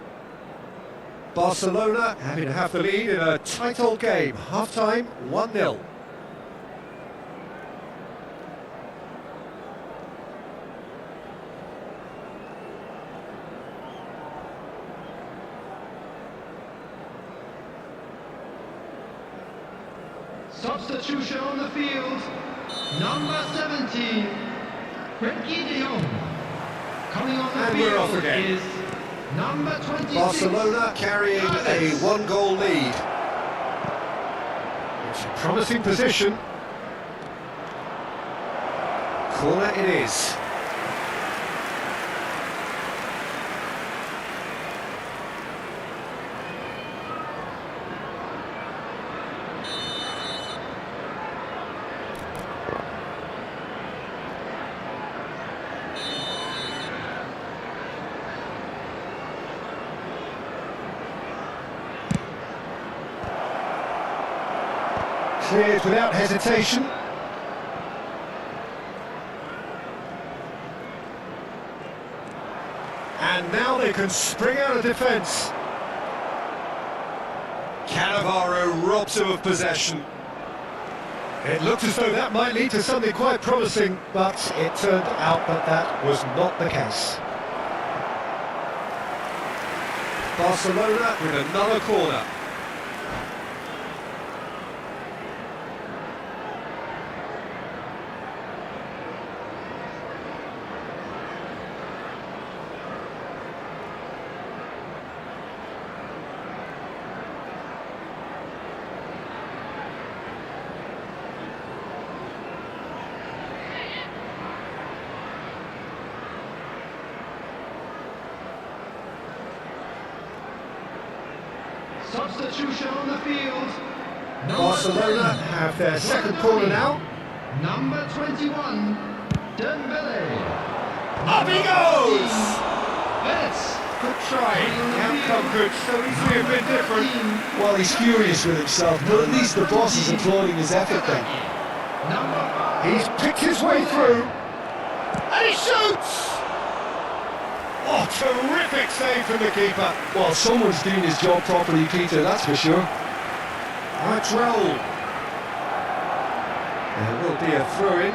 Speaker 1: Barcelona having to have the lead in a tight old game. Half-time, 1-0.
Speaker 5: Substitution on the field, number 17, Frenkie de Jong. Coming on the
Speaker 1: And we're off
Speaker 5: field
Speaker 1: again.
Speaker 5: is number 26.
Speaker 1: Barcelona carrying a one-goal lead. It's a promising position. Corner it is. Cleared without hesitation. And now they can spring out of defence. Cannavaro robs him of possession. It looked as though that might lead to something quite promising, but it turned out that that was not the case. Barcelona with another corner.
Speaker 5: Substitution on the field.
Speaker 1: Barcelona have their second corner now.
Speaker 5: Number 21, Dembele.
Speaker 1: Up he goes!
Speaker 5: Let's
Speaker 1: Good try. The outcome could so easily have been different.
Speaker 2: Well, he's furious with himself, but at least the boss is applauding his effort then.
Speaker 5: number 5.
Speaker 1: He's picked his way through. And he shoots! Oh, terrific save from the keeper.
Speaker 2: Well, someone's doing his job properly, Peter, that's for sure.
Speaker 1: Right roll. There will be a throw-in.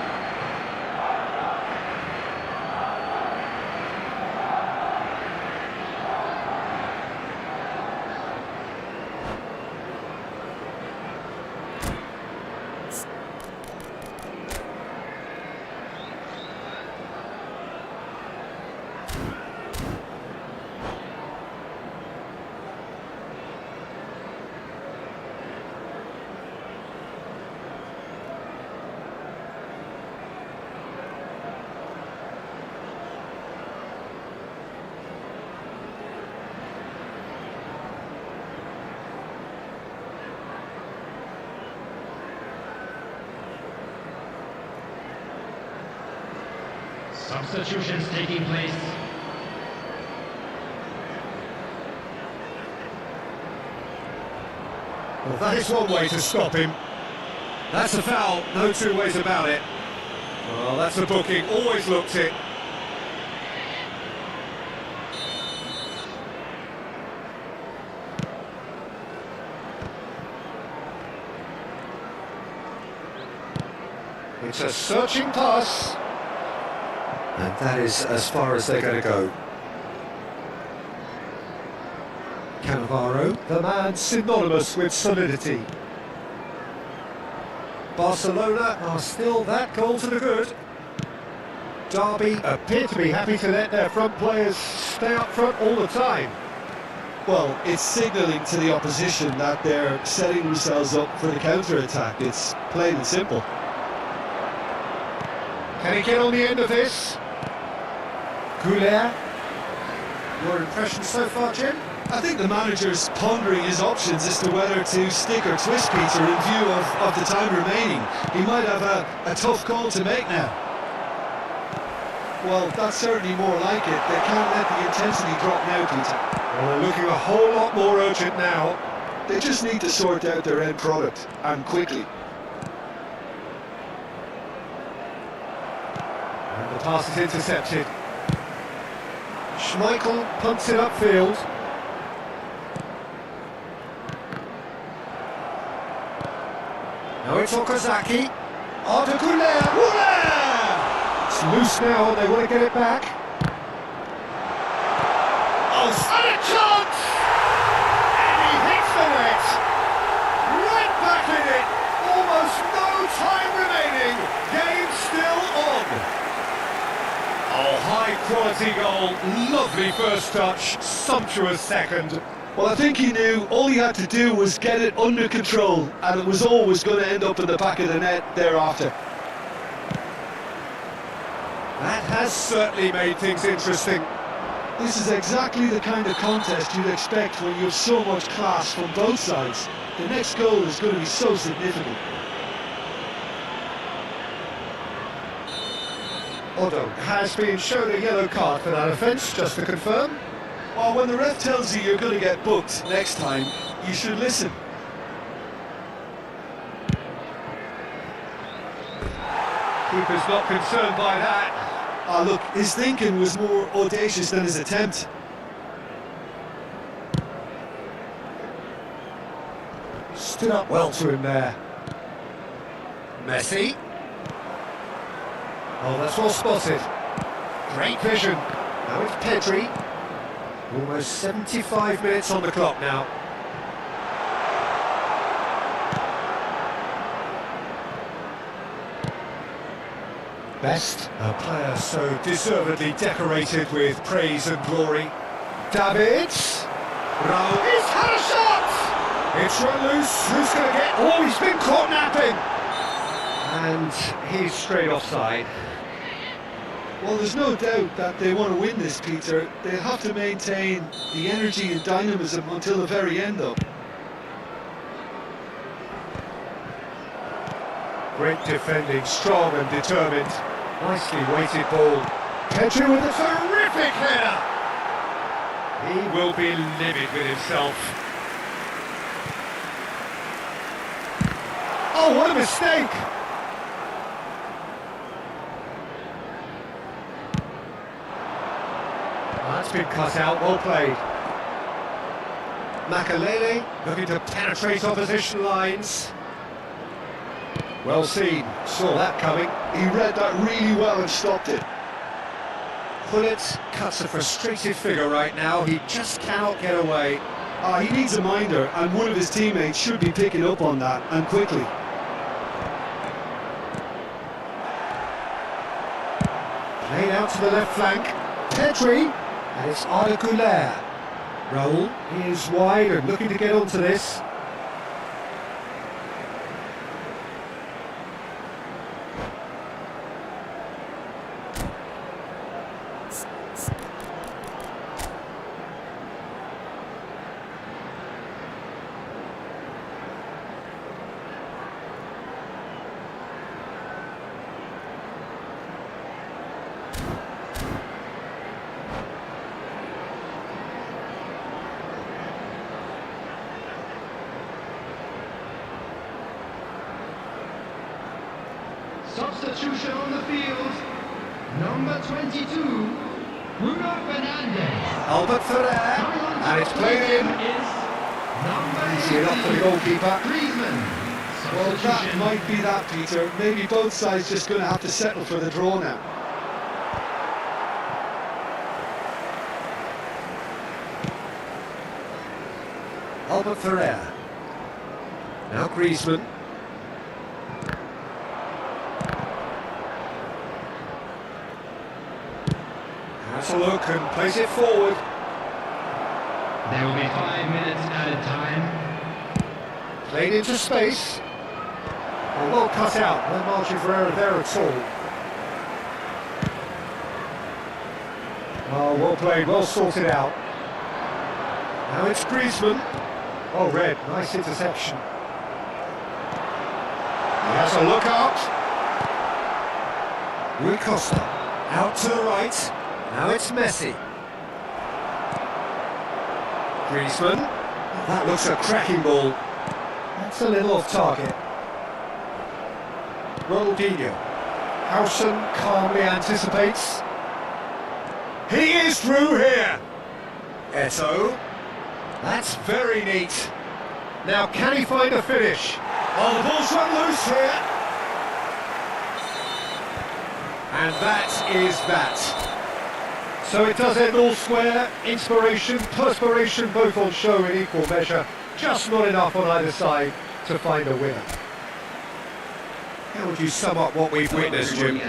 Speaker 5: Substitutions taking place.
Speaker 1: Well, that is one way to stop him. That's a foul, no two ways about it. Well, that's a booking, always looked it. It's a searching pass. And that is as far as they're going to go. Cannavaro, the man synonymous with solidity. Barcelona are still that goal to the good. Derby appear to be happy to let their front players stay up front all the time.
Speaker 2: Well, it's signalling to the opposition that they're setting themselves up for the counter-attack. It's plain and simple.
Speaker 1: Can he get on the end of this? Goulet, your impression so far, Jim?
Speaker 2: I think the manager's pondering his options as to whether to stick or twist Peter in view of the time remaining. He might have a tough call to make now. Well, that's certainly more like it. They can't let the intensity drop now, Peter.
Speaker 1: Well, they're looking a whole lot more urgent now.
Speaker 2: They just need to sort out their end product, and quickly.
Speaker 1: And the pass is intercepted. Schmeichel punts it upfield. Now it's Okazaki. Arda Goulet! It's loose now, they want to get it back. Oh, and a chance! And he hits the net! Right back in it! Almost no time remaining! Game still on! Oh, high-quality goal, lovely first touch, sumptuous second.
Speaker 2: Well, I think he knew all he had to do was get it under control, and it was always going to end up in the back of the net thereafter.
Speaker 1: That has certainly made things interesting.
Speaker 2: This is exactly the kind of contest you'd expect when you have so much class from both sides. The next goal is going to be so significant.
Speaker 1: Odo has been shown a yellow card for that offence, just to confirm.
Speaker 2: Well, when the ref tells you you're going to get booked next time, you should listen.
Speaker 1: Keeper's not concerned by that.
Speaker 2: Ah, look, his thinking was more audacious than his attempt.
Speaker 1: Stood up well to him there. Messi. Oh, that's well spotted. Great vision. Now it's Pedri. Almost 75 minutes on the clock now. Best, a player so deservedly decorated with praise and glory. Davids. Raul. He's had a shot! It's run loose. Who's going to get... Oh, he's been caught napping! And he's straight offside.
Speaker 2: Well, there's no doubt that they want to win this, Peter. They'll have to maintain the energy and dynamism until the very end, though.
Speaker 1: Great defending, strong and determined. Nicely weighted ball. Pedri with a terrific header! He will be livid with himself. Oh, what a mistake! been cut out, well played. Makalele looking to penetrate opposition lines. Well seen, saw that coming.
Speaker 2: He read that really well and stopped it.
Speaker 1: Pullet cuts a frustrated figure right now, he just cannot get away.
Speaker 2: He needs a minder, and one of his teammates should be picking up on that, and quickly.
Speaker 1: Played out to the left flank, Pedri, and it's Arda Güler. Raul is wide and looking to get onto this.
Speaker 5: Substitution on the field. Number 22, Bruno Fernandes.
Speaker 1: Albert Ferrer, and it's played in.
Speaker 5: Is number
Speaker 1: Easy enough for the goalkeeper.
Speaker 5: Griezmann.
Speaker 2: Well, that
Speaker 5: Substitution.
Speaker 2: might be that, Peter. Maybe both sides just going to have to settle for the draw now.
Speaker 1: Albert Ferrer. Now Griezmann. Has a look and plays it forward.
Speaker 5: There will be 5 minutes added time.
Speaker 1: Played into space. Oh, well cut out. No margin for error there at all. Oh, well played, well sorted out. Now it's Griezmann. Oh, red, nice interception. He has a look out. Rui Costa, out to the right. Now it's Messi. Griezmann. That looks a cracking ball. That's a little off target. Ronaldinho. Howson calmly anticipates. He is through here. Eto'o. That's very neat. Now can he find a finish? Oh, the ball's run loose here. And that is that. So it does end all square. Inspiration, perspiration, both on show in equal measure. Just not enough on either side to find a winner. How would you sum up what we've witnessed, Jim?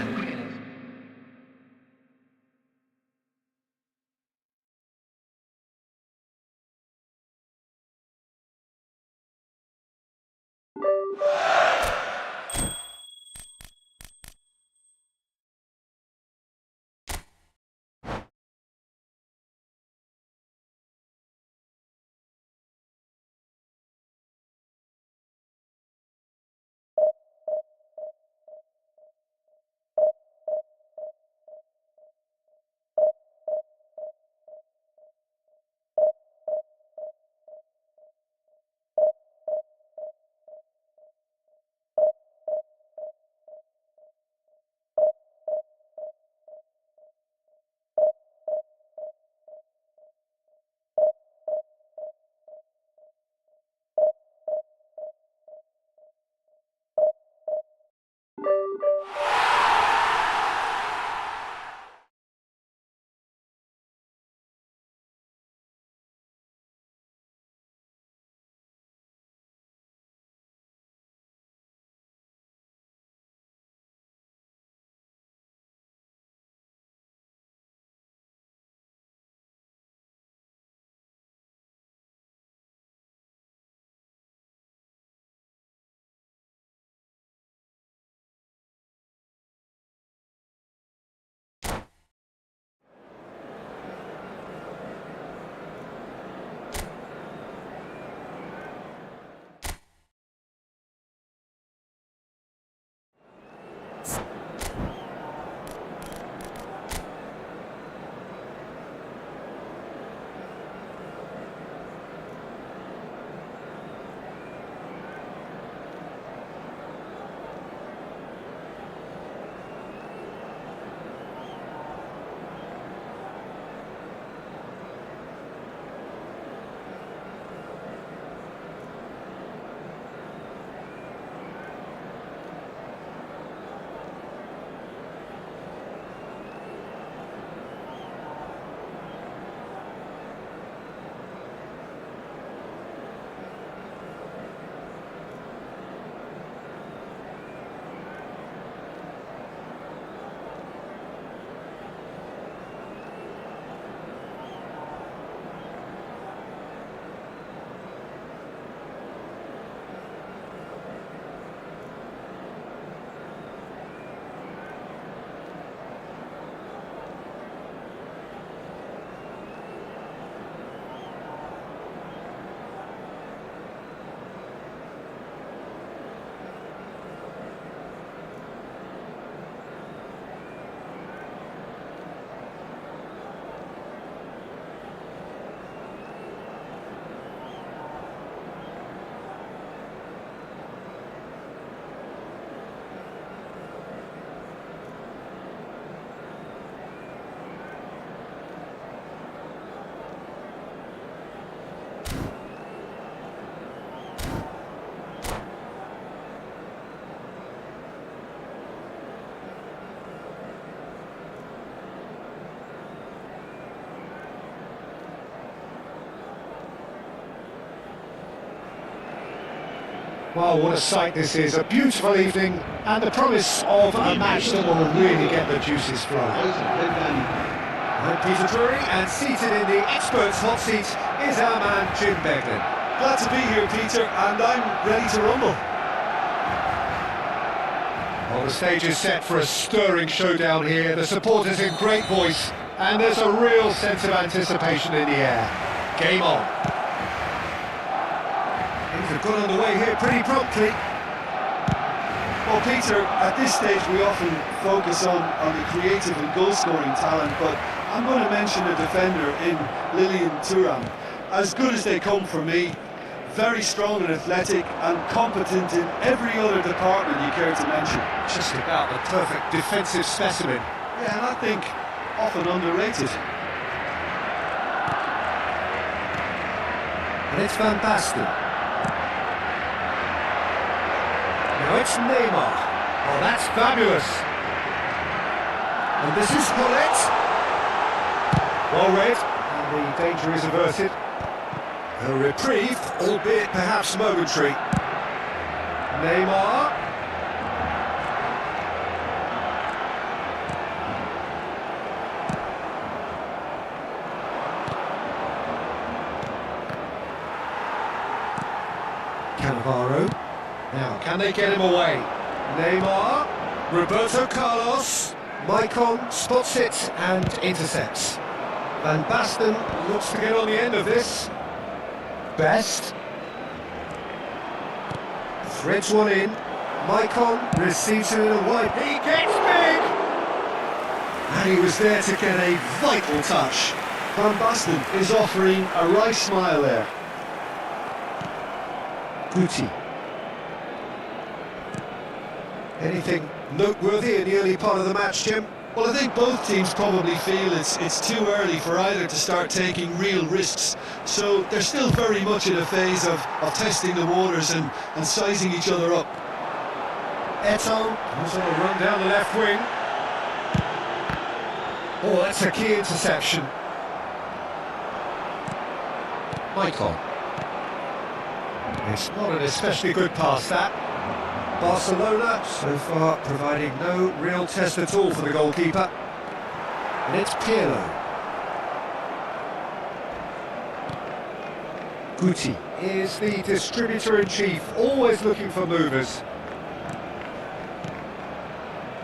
Speaker 1: Well, what a sight this is, a beautiful evening and the promise of a match that will really get the juices flowing. I'm Peter Drury, and seated in the experts' hot seat is our man Jim Beglin.
Speaker 2: Glad to be here, Peter, and I'm ready to rumble.
Speaker 1: Well, the stage is set for a stirring showdown here, the supporters in great voice, and there's a real sense of anticipation in the air. Game on. Things have got underway here pretty promptly.
Speaker 2: Well, Peter, at this stage we often focus on the creative and goal-scoring talent, but I'm going to mention a defender in Lilian Thuram. As good as they come for me, very strong and athletic and competent in every other department you care to mention.
Speaker 1: Just about the perfect defensive specimen.
Speaker 2: Yeah, and I think often underrated.
Speaker 1: And it's Van Basten. Now it's Neymar. Oh, that's fabulous. And this is Paulette. Well read, and the danger is averted. A reprieve, albeit perhaps momentary. Neymar. Cannavaro. Now, can they get him away? Neymar. Roberto Carlos. Maicon spots it and intercepts. Van Basten looks to get on the end of this. Best. Threads one in. Maicon receives it in a wide. He gets big! And he was there to get a vital touch.
Speaker 2: Van Basten is offering a right smile there.
Speaker 1: Guti. Anything noteworthy in the early part of the match, Jim?
Speaker 2: Well, I think both teams probably feel it's too early for either to start taking real risks. So they're still very much in a phase of testing the waters and sizing each other up.
Speaker 1: Eto'o was on a run down the left wing. Oh, that's a key interception. Maicon. It's not an especially good pass, that. Barcelona, so far, providing no real test at all for the goalkeeper. And it's Pirlo. Guti is the distributor-in-chief, always looking for movers.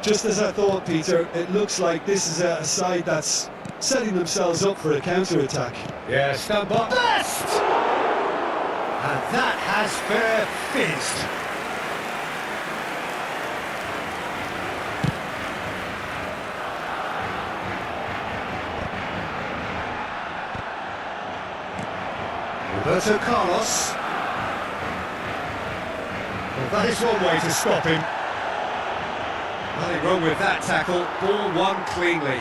Speaker 2: Just as I thought, Peter, it looks like this is a side that's setting themselves up for a counter-attack.
Speaker 1: Yeah, stand by. Best! And that has fair fizzed. Roberto Carlos. Well, that is one way to stop him. Nothing wrong with that tackle. Ball won cleanly.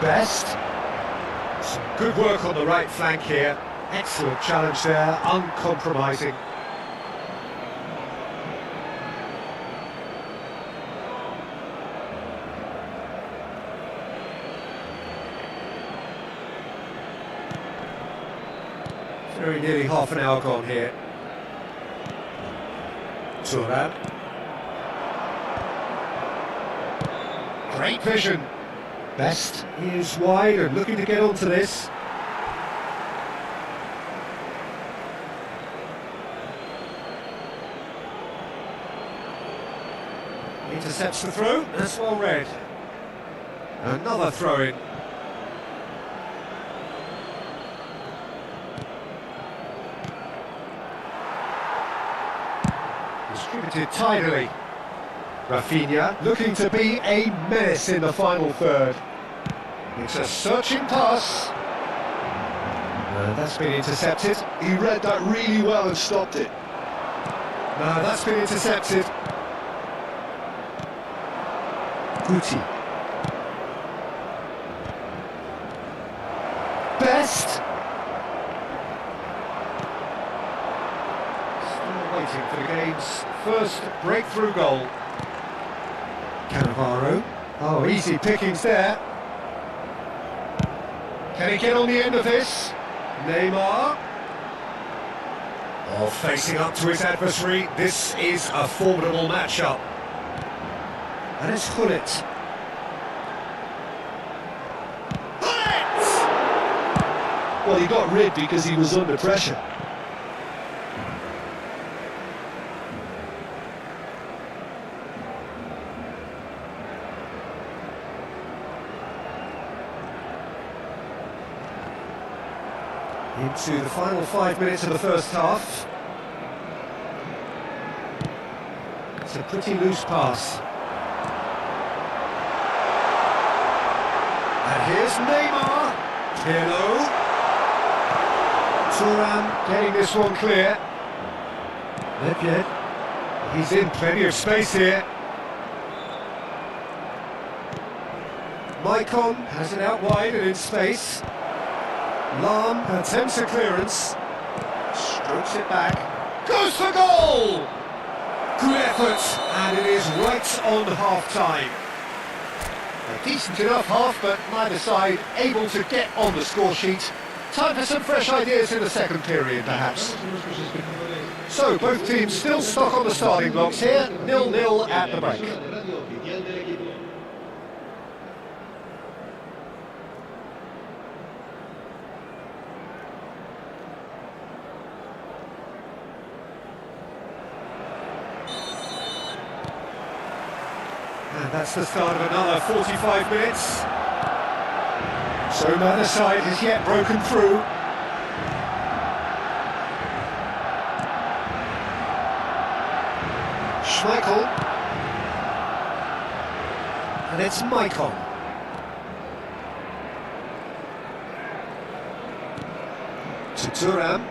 Speaker 1: Best. Some good work on the right flank here. Excellent challenge there, uncompromising. Very nearly half an hour gone here. Thuram. Great vision. Best is wide and looking to get onto this. Intercepts the throw, that's well read. Another throw-in. Distributed tidily. Rafinha looking to be a menace in the final third. It's a searching pass. That's been intercepted.
Speaker 2: He read that really well and stopped it.
Speaker 1: No, that's been intercepted. Guti. Best. Still waiting for the game's first breakthrough goal. Cannavaro. Oh, easy pickings there. Can he get on the end of this? Neymar. Oh, facing up to his adversary. This is a formidable matchup. And it's Gullit.
Speaker 2: Well, he got rid because he was under pressure.
Speaker 1: Into the final 5 minutes of the first half. It's a pretty loose pass. And here's Neymar. Pirlo. Thuram getting this one clear. Lepjed. He's in plenty of space here. Maicon has it out wide and in space. Lam attempts a clearance. Strokes it back. Goes for goal! Good effort, and it is right on half-time. A decent enough half, but neither side able to get on the score sheet. Time for some fresh ideas in the second period, perhaps. So, both teams still stuck on the starting blocks here, 0-0 at the break. And that's the start of another 45 minutes. So neither side has yet broken through. Schmeichel. And it's Maicon. To Thuram.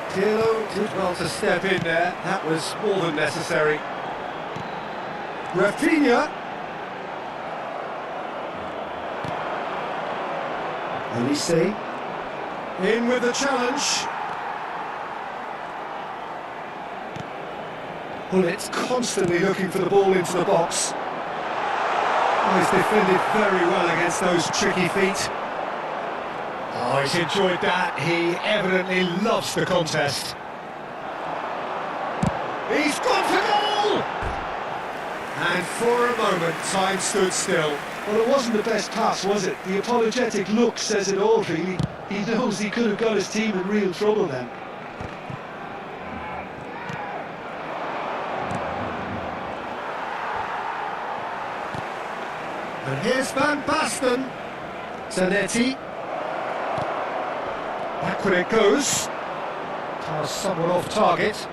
Speaker 1: Pirlo did well to step in there. That was more than necessary. Rafinha. Olise. In with the challenge. Gullit constantly looking for the ball into the box. Oh, he's defended very well against those tricky feet. Oh, he's enjoyed that. He evidently loves the contest. He's gone for goal! And for a moment, time stood still.
Speaker 2: Well, it wasn't the best pass, was it? The apologetic look says it all, really. He knows he could have got his team in real trouble then.
Speaker 1: And here's Van Basten. Zanetti. Back when it goes. Pass somewhat off target.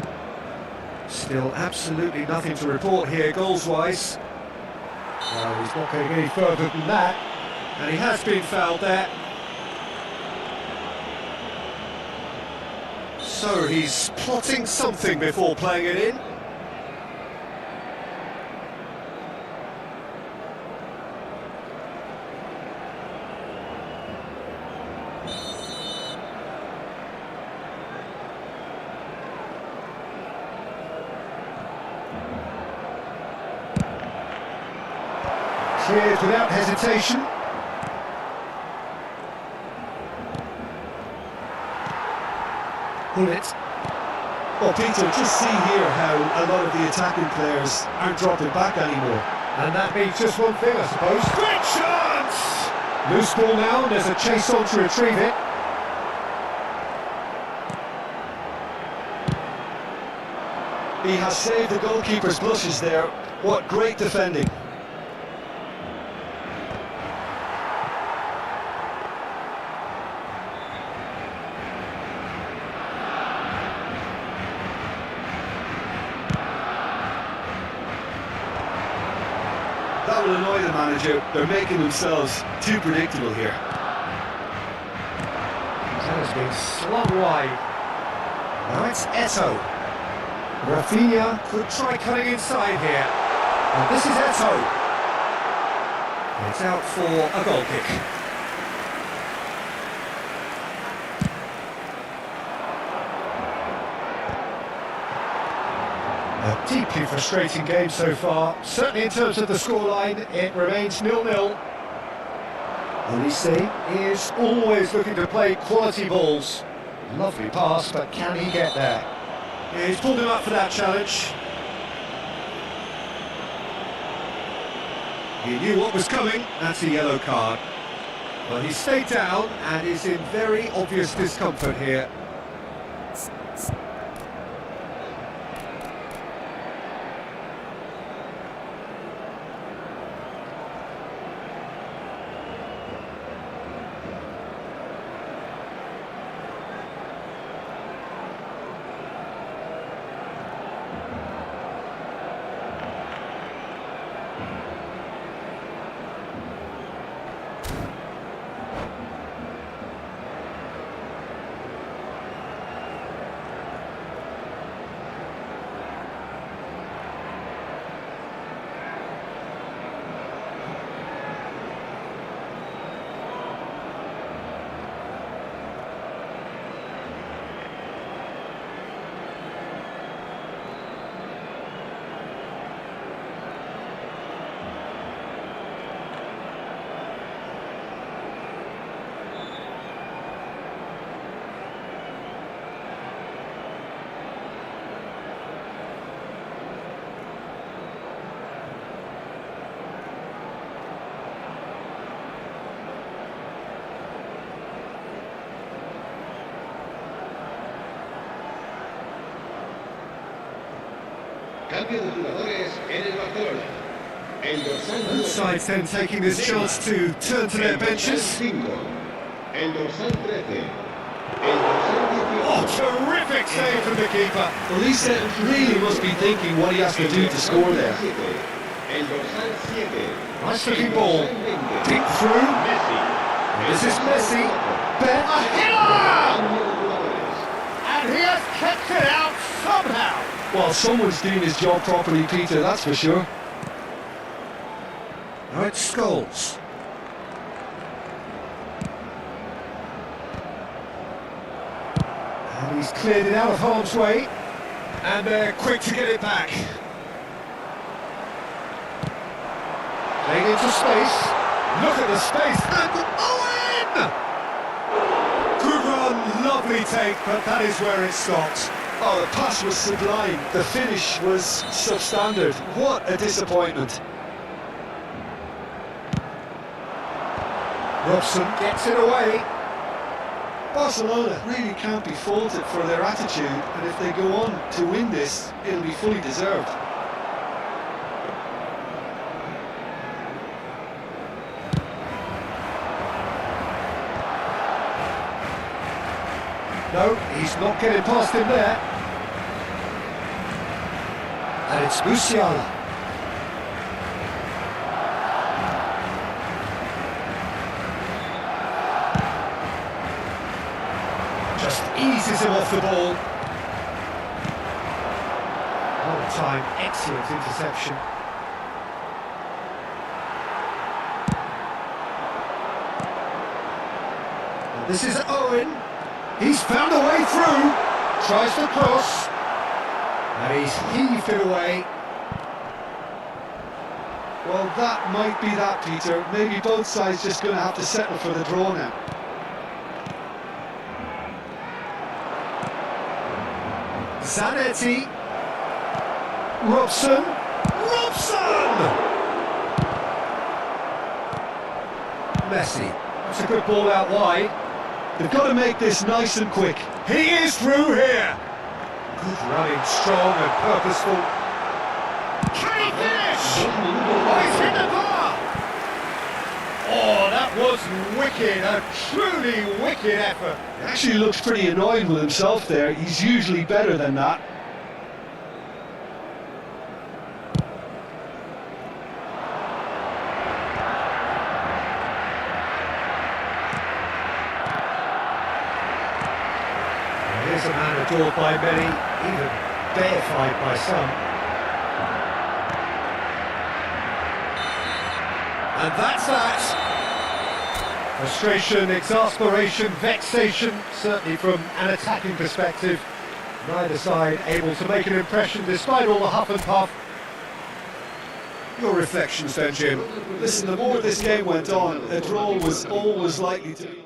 Speaker 1: Still absolutely nothing to report here goals-wise. Well, he's not getting any further than that. And he has been fouled there. So he's plotting something before playing it in. Cleared without hesitation. Gullit.
Speaker 2: Well, Peter, just see here how a lot of the attacking players aren't dropping back anymore.
Speaker 1: And that means just one thing, I suppose. Great chance! Loose ball now, and there's a chase on to retrieve it.
Speaker 2: He has saved the goalkeeper's blushes there. What great defending. That will annoy the manager. They're making themselves too predictable here.
Speaker 1: That has been slung wide. Now it's Eto'o. Rafinha could try cutting inside here. And this is Eto'o. It's out for a goal kick. A deeply frustrating game so far. Certainly in terms of the scoreline, it remains 0-0. Olise is always looking to play quality balls. Lovely pass, but can he get there? Yeah, he's pulled him up for that challenge. He knew what was coming, that's a yellow card. But he stayed down and is in very obvious discomfort here.
Speaker 4: Cambio de jugadores en el Barcelona. El dorsal
Speaker 1: Both sides then taking this chance to turn to their benches.
Speaker 4: 5. El dorsal 13. El dorsal 18.
Speaker 1: Oh, terrific save from the keeper.
Speaker 2: Olise really must be thinking what he has to do to score there.
Speaker 4: El dorsal 7.
Speaker 1: Nice looking ball. Deep through. This is Messi. Ben a header! And he has kept it out somehow.
Speaker 2: Well, someone's doing his job properly, Peter, that's for sure.
Speaker 1: Now it's Scholes. And he's cleared it out of harm's way. And they're quick to get it back. Playing into space. Look at the space. And Owen! Good run, lovely take, but that is where it stops.
Speaker 2: Oh, the pass was sublime. The finish was substandard. What a disappointment.
Speaker 1: Robson gets it away.
Speaker 2: Barcelona really can't be faulted for their attitude, and if they go on to win this, it'll be fully deserved.
Speaker 1: No, he's not getting past him there. And it's Musiala. Just eases him off the ball. One time, excellent interception. And this is Owen. He's found a way through. Tries to cross. And he's heaved it away.
Speaker 2: Well, that might be that, Peter. Maybe both sides just going to have to settle for the draw now.
Speaker 1: Zanetti. Robson. Messi. That's a good ball out wide.
Speaker 2: They've got to make this nice and quick.
Speaker 1: He is through here. Good running, strong and purposeful. Can he finish? Oh, he's hit the bar. Oh, that was wicked. A truly wicked effort.
Speaker 2: He actually looks pretty annoyed with himself there. He's usually better than that.
Speaker 1: Here's a man adored by many, even deified by some. And that's that. Frustration, exasperation, vexation, certainly from an attacking perspective. Neither side able to make an impression despite all the huff and puff.
Speaker 2: Your reflections then, Jim. Listen, the more this game went on, a draw was always likely to be.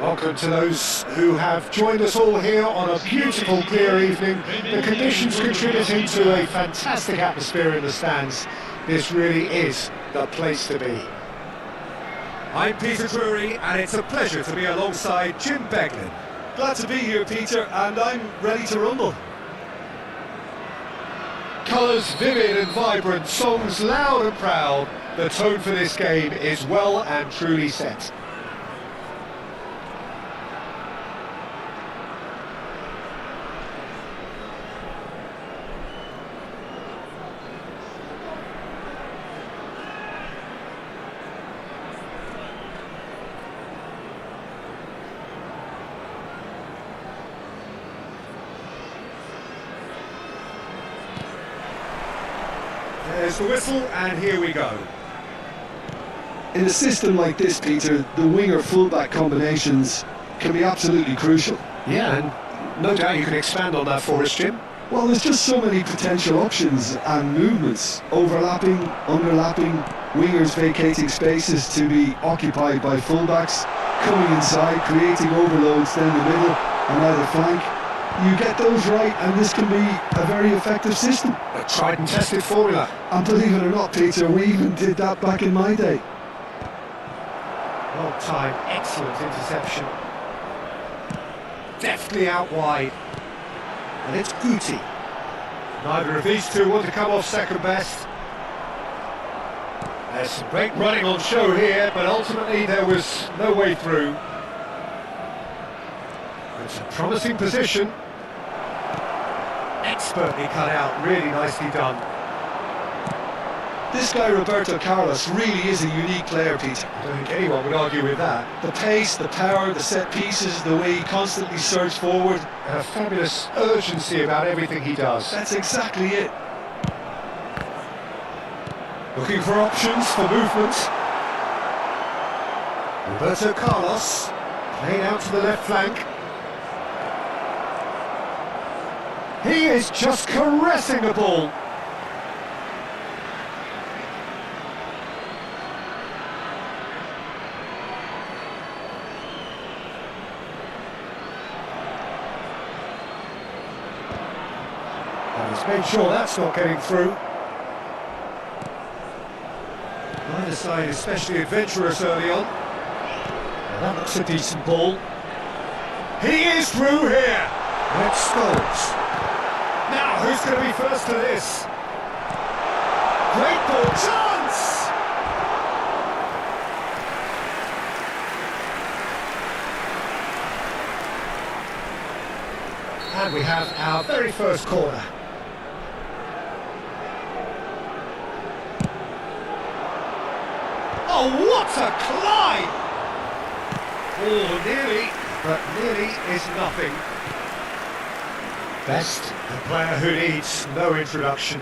Speaker 1: Welcome to those who have joined us all here on a beautiful, clear evening. The conditions contributing to a fantastic atmosphere in the stands. This really is the place to be. I'm Peter Drury, and it's a pleasure to be alongside Jim Beglin.
Speaker 2: Glad to be here, Peter, and I'm ready to rumble.
Speaker 1: Colours vivid and vibrant, songs loud and proud. The tone for this game is well and truly set. There's the whistle, and here we go.
Speaker 2: In a system like this, Peter, the winger-fullback combinations can be absolutely crucial.
Speaker 1: Yeah, and no doubt you can expand on that for us, Jim.
Speaker 2: Well, there's just so many potential options and movements, overlapping, underlapping, wingers vacating spaces to be occupied by fullbacks, coming inside, creating overloads down the middle and either flank. You get those right and this can be a very effective system.
Speaker 1: A tried and tested formula.
Speaker 2: And believe it or not, Peter, we even did that back in my day.
Speaker 1: Well timed, excellent interception. Deftly out wide. And it's Guti. Neither of these two want to come off second best. There's some great running on show here, but ultimately there was no way through. It's a promising position. Expertly cut out, really nicely done.
Speaker 2: This guy, Roberto Carlos, really is a unique player, Peter.
Speaker 1: I don't think anyone would argue with that.
Speaker 2: The pace, the power, the set pieces, the way he constantly surges forward.
Speaker 1: And a fabulous urgency about everything he does.
Speaker 2: That's exactly it.
Speaker 1: Looking for options for movement. Roberto Carlos, playing out to the left flank. He is just caressing the ball. And he's made sure that's not getting through. Neither side especially adventurous early on. Well, that looks a decent ball. He is through here. Red Skulls. Now, who's going to be first to this? Great ball, chance! And we have our very first corner. Oh, what a climb! Oh, nearly, but nearly is nothing. Best, the player who needs no introduction.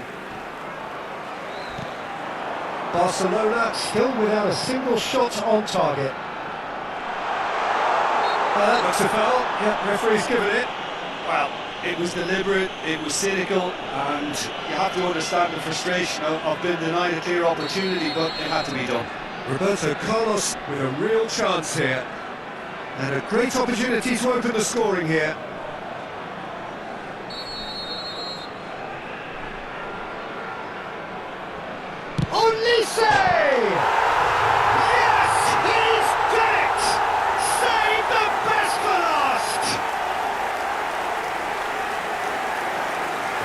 Speaker 1: Barcelona still without a single shot on target. That looks a foul. Yeah, referee's given it.
Speaker 2: Well, it was deliberate, it was cynical, and you have to understand the frustration of being denied a clear opportunity, but it had to be done.
Speaker 1: Roberto Carlos with a real chance here. And a great opportunity to open the scoring here. Olise! Yes, he's done it! Save the best for last!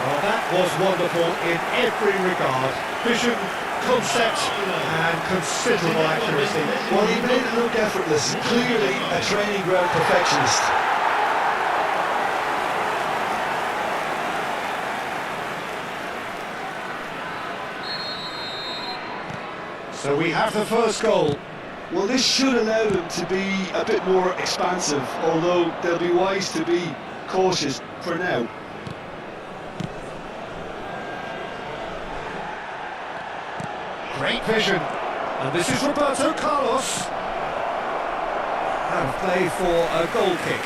Speaker 1: Well, that was wonderful in every regard. Vision, concept, and considerable accuracy.
Speaker 2: Well, he made it look effortless, clearly a training ground perfectionist.
Speaker 1: So we have the first goal.
Speaker 2: Well, this should allow them to be a bit more expansive, although they'll be wise to be cautious for now.
Speaker 1: Great vision. And this is Roberto Carlos. Out of play for a goal kick.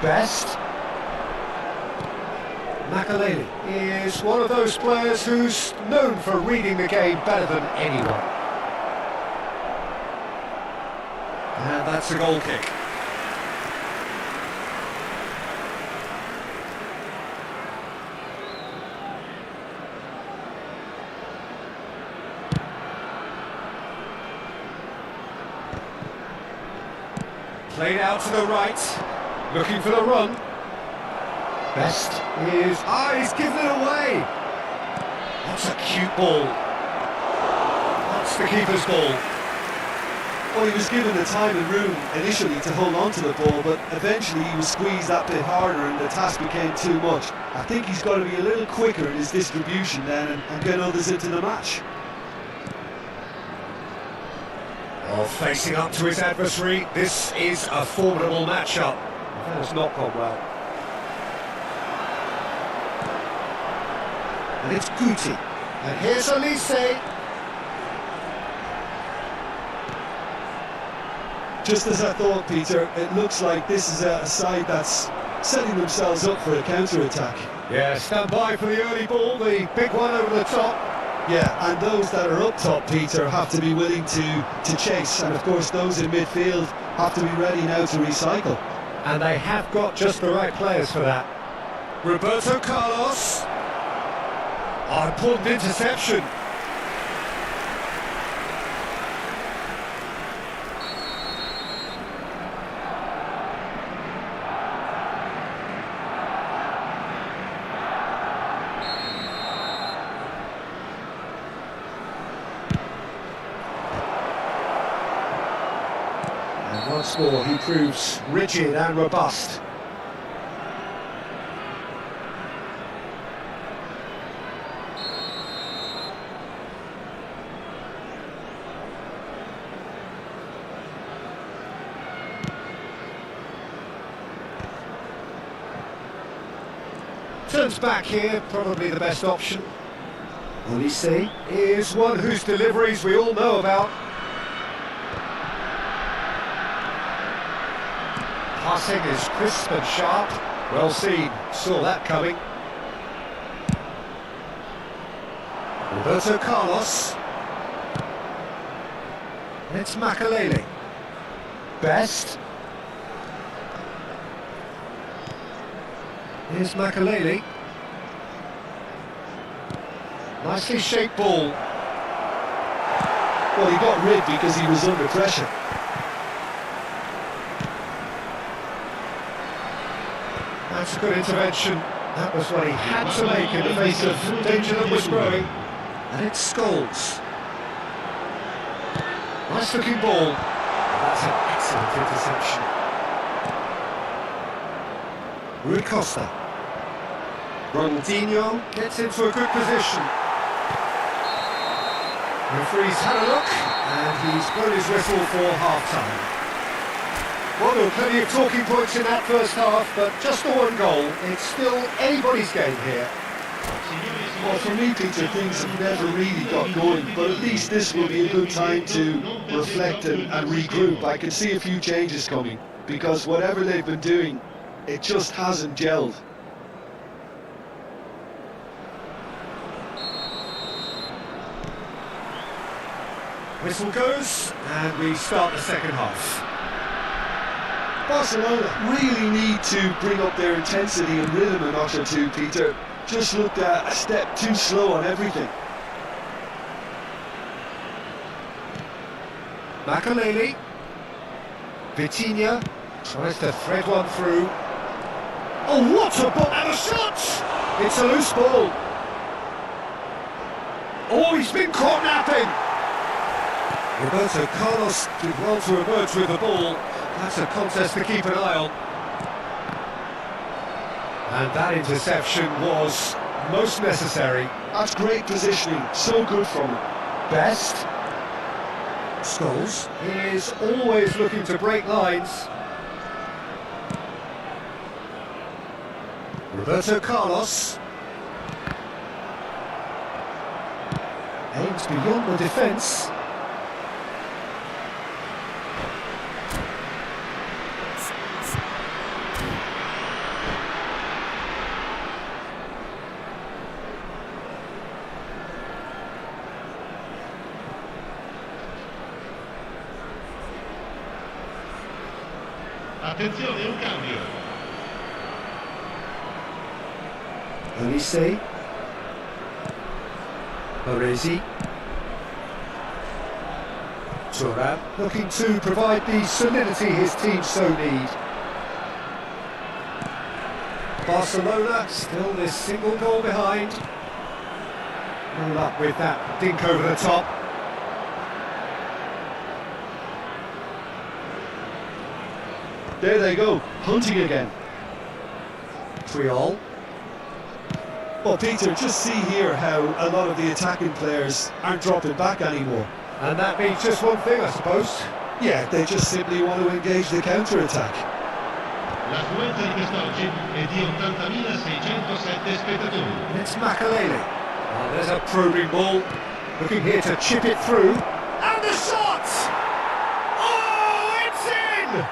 Speaker 1: Best. Makaleli is one of those players who's known for reading the game better than anyone. And that's a goal kick. Played out to the right, looking for the run. Best is... he's given it away! That's a cute ball. That's the keeper's ball.
Speaker 2: Well, he was given the time and room initially to hold on to the ball, but eventually he was squeezed that bit harder and the task became too much. I think he's got to be a little quicker in his distribution then and get others into the match.
Speaker 1: Well, facing up to his adversary, this is a formidable matchup. That has not gone well. And it's Guti. And here's Elise.
Speaker 2: Just as I thought, Peter, it looks like this is a side that's setting themselves up for a counter-attack.
Speaker 1: Yeah, stand by for the early ball, the big one over the top.
Speaker 2: Yeah, and those that are up top, Peter, have to be willing to chase, and of course those in midfield have to be ready now to recycle.
Speaker 1: And they have got just the right players for that. Roberto Carlos. Important interception. And once more he proves rigid and robust. Turns back here, probably the best option. Elise is one whose deliveries we all know about. Passing is crisp and sharp. Well seen, saw that coming. Roberto Carlos. It's Makaleli. Best. Here's Makaleli. Nicely shaped ball.
Speaker 2: Well, he got rid because he was under pressure.
Speaker 1: That's a good intervention. That was what he had to make in the face of danger that was growing. And it's Scholes. Nice looking ball. That's an excellent interception. Rui Costa. Ronaldinho gets into a good position. Referee's had a look, and he's blown his whistle for half-time. Well, there were plenty of talking points in that first half, but just the one goal. It's still anybody's game here.
Speaker 2: Well, for me, Peter, things have never really got going, but at least this will be a good time to reflect and regroup. I can see a few changes coming, because whatever they've been doing, it just hasn't gelled.
Speaker 1: Whistle goes, and we start the second half.
Speaker 2: Barcelona really need to bring up their intensity and rhythm a notch or two, Peter. Just looked a step too slow on everything.
Speaker 1: Makaleli. Vitinha tries to thread one through. Oh, what a ball! And a shot! It's a loose ball. Oh, he's been caught napping. Roberto Carlos did well to emerge with the ball. That's a contest to keep an eye on. And that interception was most necessary.
Speaker 2: That's great positioning, so good from him.
Speaker 1: Best. Scholes is always looking to break lines. Roberto Carlos. Aims beyond the defence.
Speaker 5: Attenzione, un cambio.
Speaker 2: Olise. Baresi. Thuram looking to provide the solidity his team so need. Barcelona still this single goal behind. No luck with that dink over the top. There they go, hunting again. Triol. Well, Peter, just see here how a lot of the attacking players aren't dropping back anymore.
Speaker 1: And that means just one thing, I suppose.
Speaker 2: Yeah, they just simply want to engage the counter-attack.
Speaker 5: L'affluenza di quest'oggi è di 80.607 spettatori.
Speaker 1: It's Makalele. Oh, there's a probing ball. Looking here to chip it through. And the shot! Oh, it's in!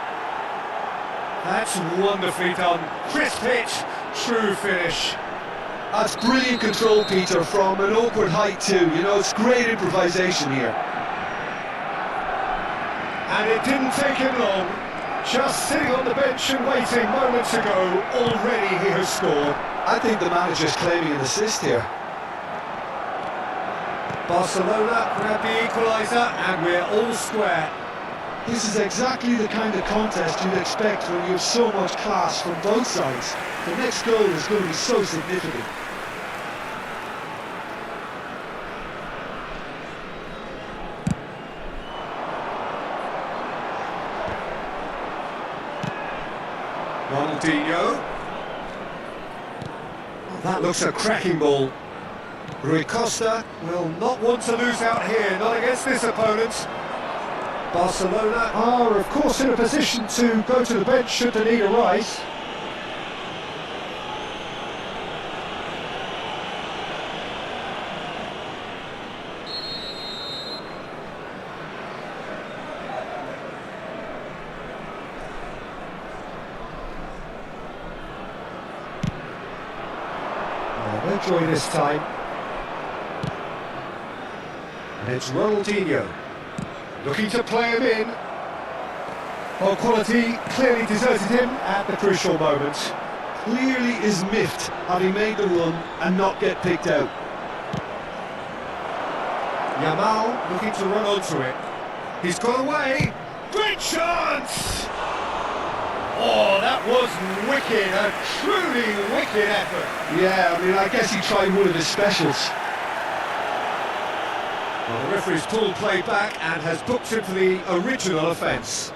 Speaker 1: That's wonderfully done. Crisp hit, true finish.
Speaker 2: That's brilliant control, Peter, from an awkward height too. You know, it's great improvisation here.
Speaker 1: And it didn't take him long. Just sitting on the bench and waiting moments ago, already he has scored.
Speaker 2: I think the manager's claiming an assist here.
Speaker 1: Barcelona grab the equaliser and we're all square.
Speaker 2: This is exactly the kind of contest you'd expect when you have so much class from both sides. The next goal is going to be so significant.
Speaker 1: Ronaldinho. Oh, that looks a cracking ball. Rui Costa will not want to lose out here, not against this opponent. Barcelona are, of course, in a position to go to the bench should they need a rise. No joy this time. And it's Ronaldinho. Looking to play him in. Well, quality clearly deserted him at the crucial moment.
Speaker 2: Clearly is miffed having made the run and not get picked out.
Speaker 1: Yamal looking to run onto it. He's got away. Great chance! Oh, that was wicked, a truly wicked effort.
Speaker 2: Yeah, I mean, I guess he tried one of his specials.
Speaker 1: Well, the referee's pulled play back and has booked him for the original offence.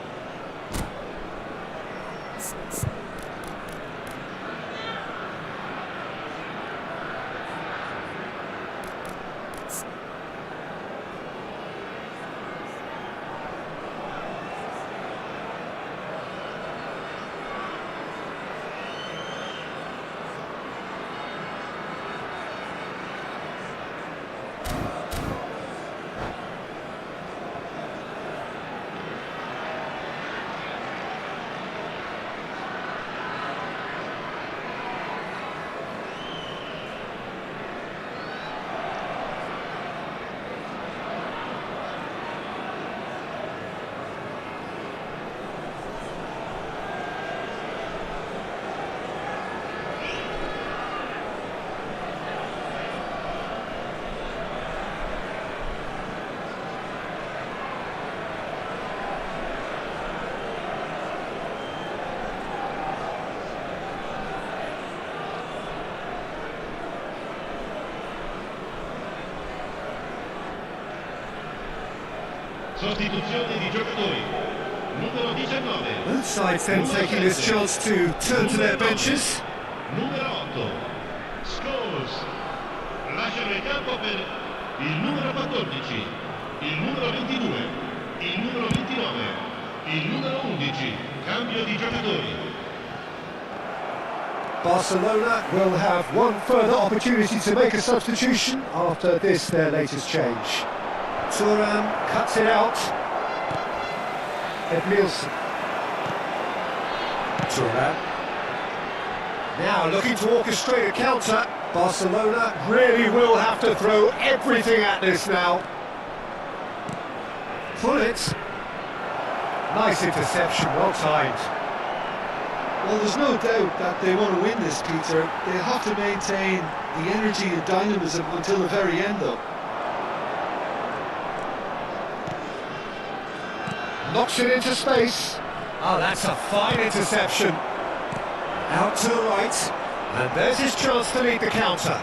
Speaker 5: Sostituzione di giocatori. Numero 19.
Speaker 1: Both sides then taking this chance to turn to their benches.
Speaker 5: Numero 8. Scholes. Lasciano il campo per il numero 14, il numero 22, il numero 29, il numero 11. Cambio di giocatori.
Speaker 1: Barcelona will have one further opportunity to make a substitution after this, their latest change. Thuram cuts it out. Edmilson. Thuram. Now looking to orchestrate a counter. Barcelona really will have to throw everything at this now. Pull it. Nice interception, well timed.
Speaker 2: Well, there's no doubt that they want to win this, Peter. They'll have to maintain the energy and dynamism until the very end, though.
Speaker 1: Knocks it into space. Oh, that's a fine interception. Out to the right. And there's his chance to lead the counter.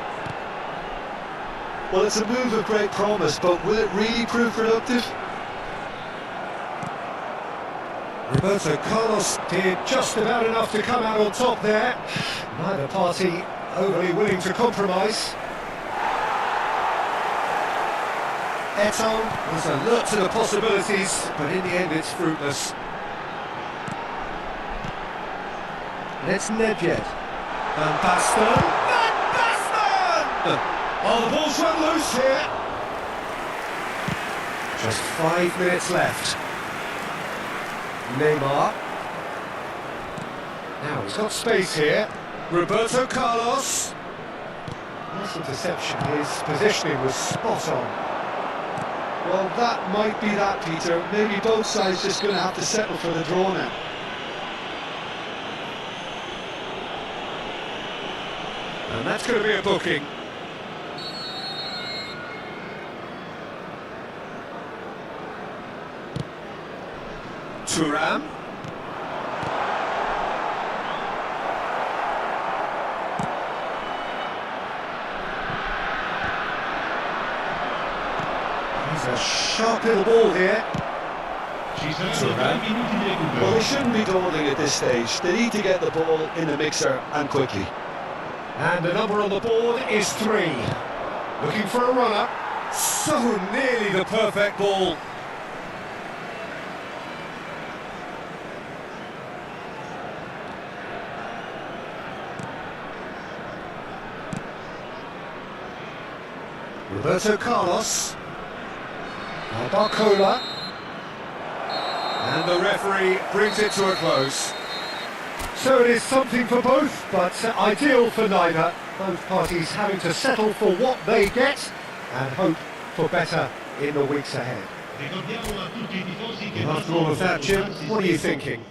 Speaker 2: Well, it's a move of great promise, but will it really prove productive?
Speaker 1: Roberto Carlos did just about enough to come out on top there. Neither party overly willing to compromise. Eto'o was alert to the possibilities, but in the end it's fruitless. And it's Nedved. Van Basten! Van Basten! Oh, the ball's run loose here. Just 5 minutes left. Neymar. Now he's got space here. Roberto Carlos. Nice interception. His positioning was spot on.
Speaker 2: Well, that might be that, Peter. Maybe both sides just going to have to settle for the draw now.
Speaker 1: And that's going to be a booking. Thuram. He's a sharp little ball here.
Speaker 2: Well, they shouldn't be dawdling at this stage. They need to get the ball in the mixer and quickly.
Speaker 1: And the number on the board is 3. Looking for a runner. So nearly the perfect ball. Roberto Carlos. Barcola. And the referee brings it to a close. So it is something for both, but ideal for neither. Both parties having to settle for what they get and hope for better in the weeks ahead. After all of that, Jim, what are you thinking?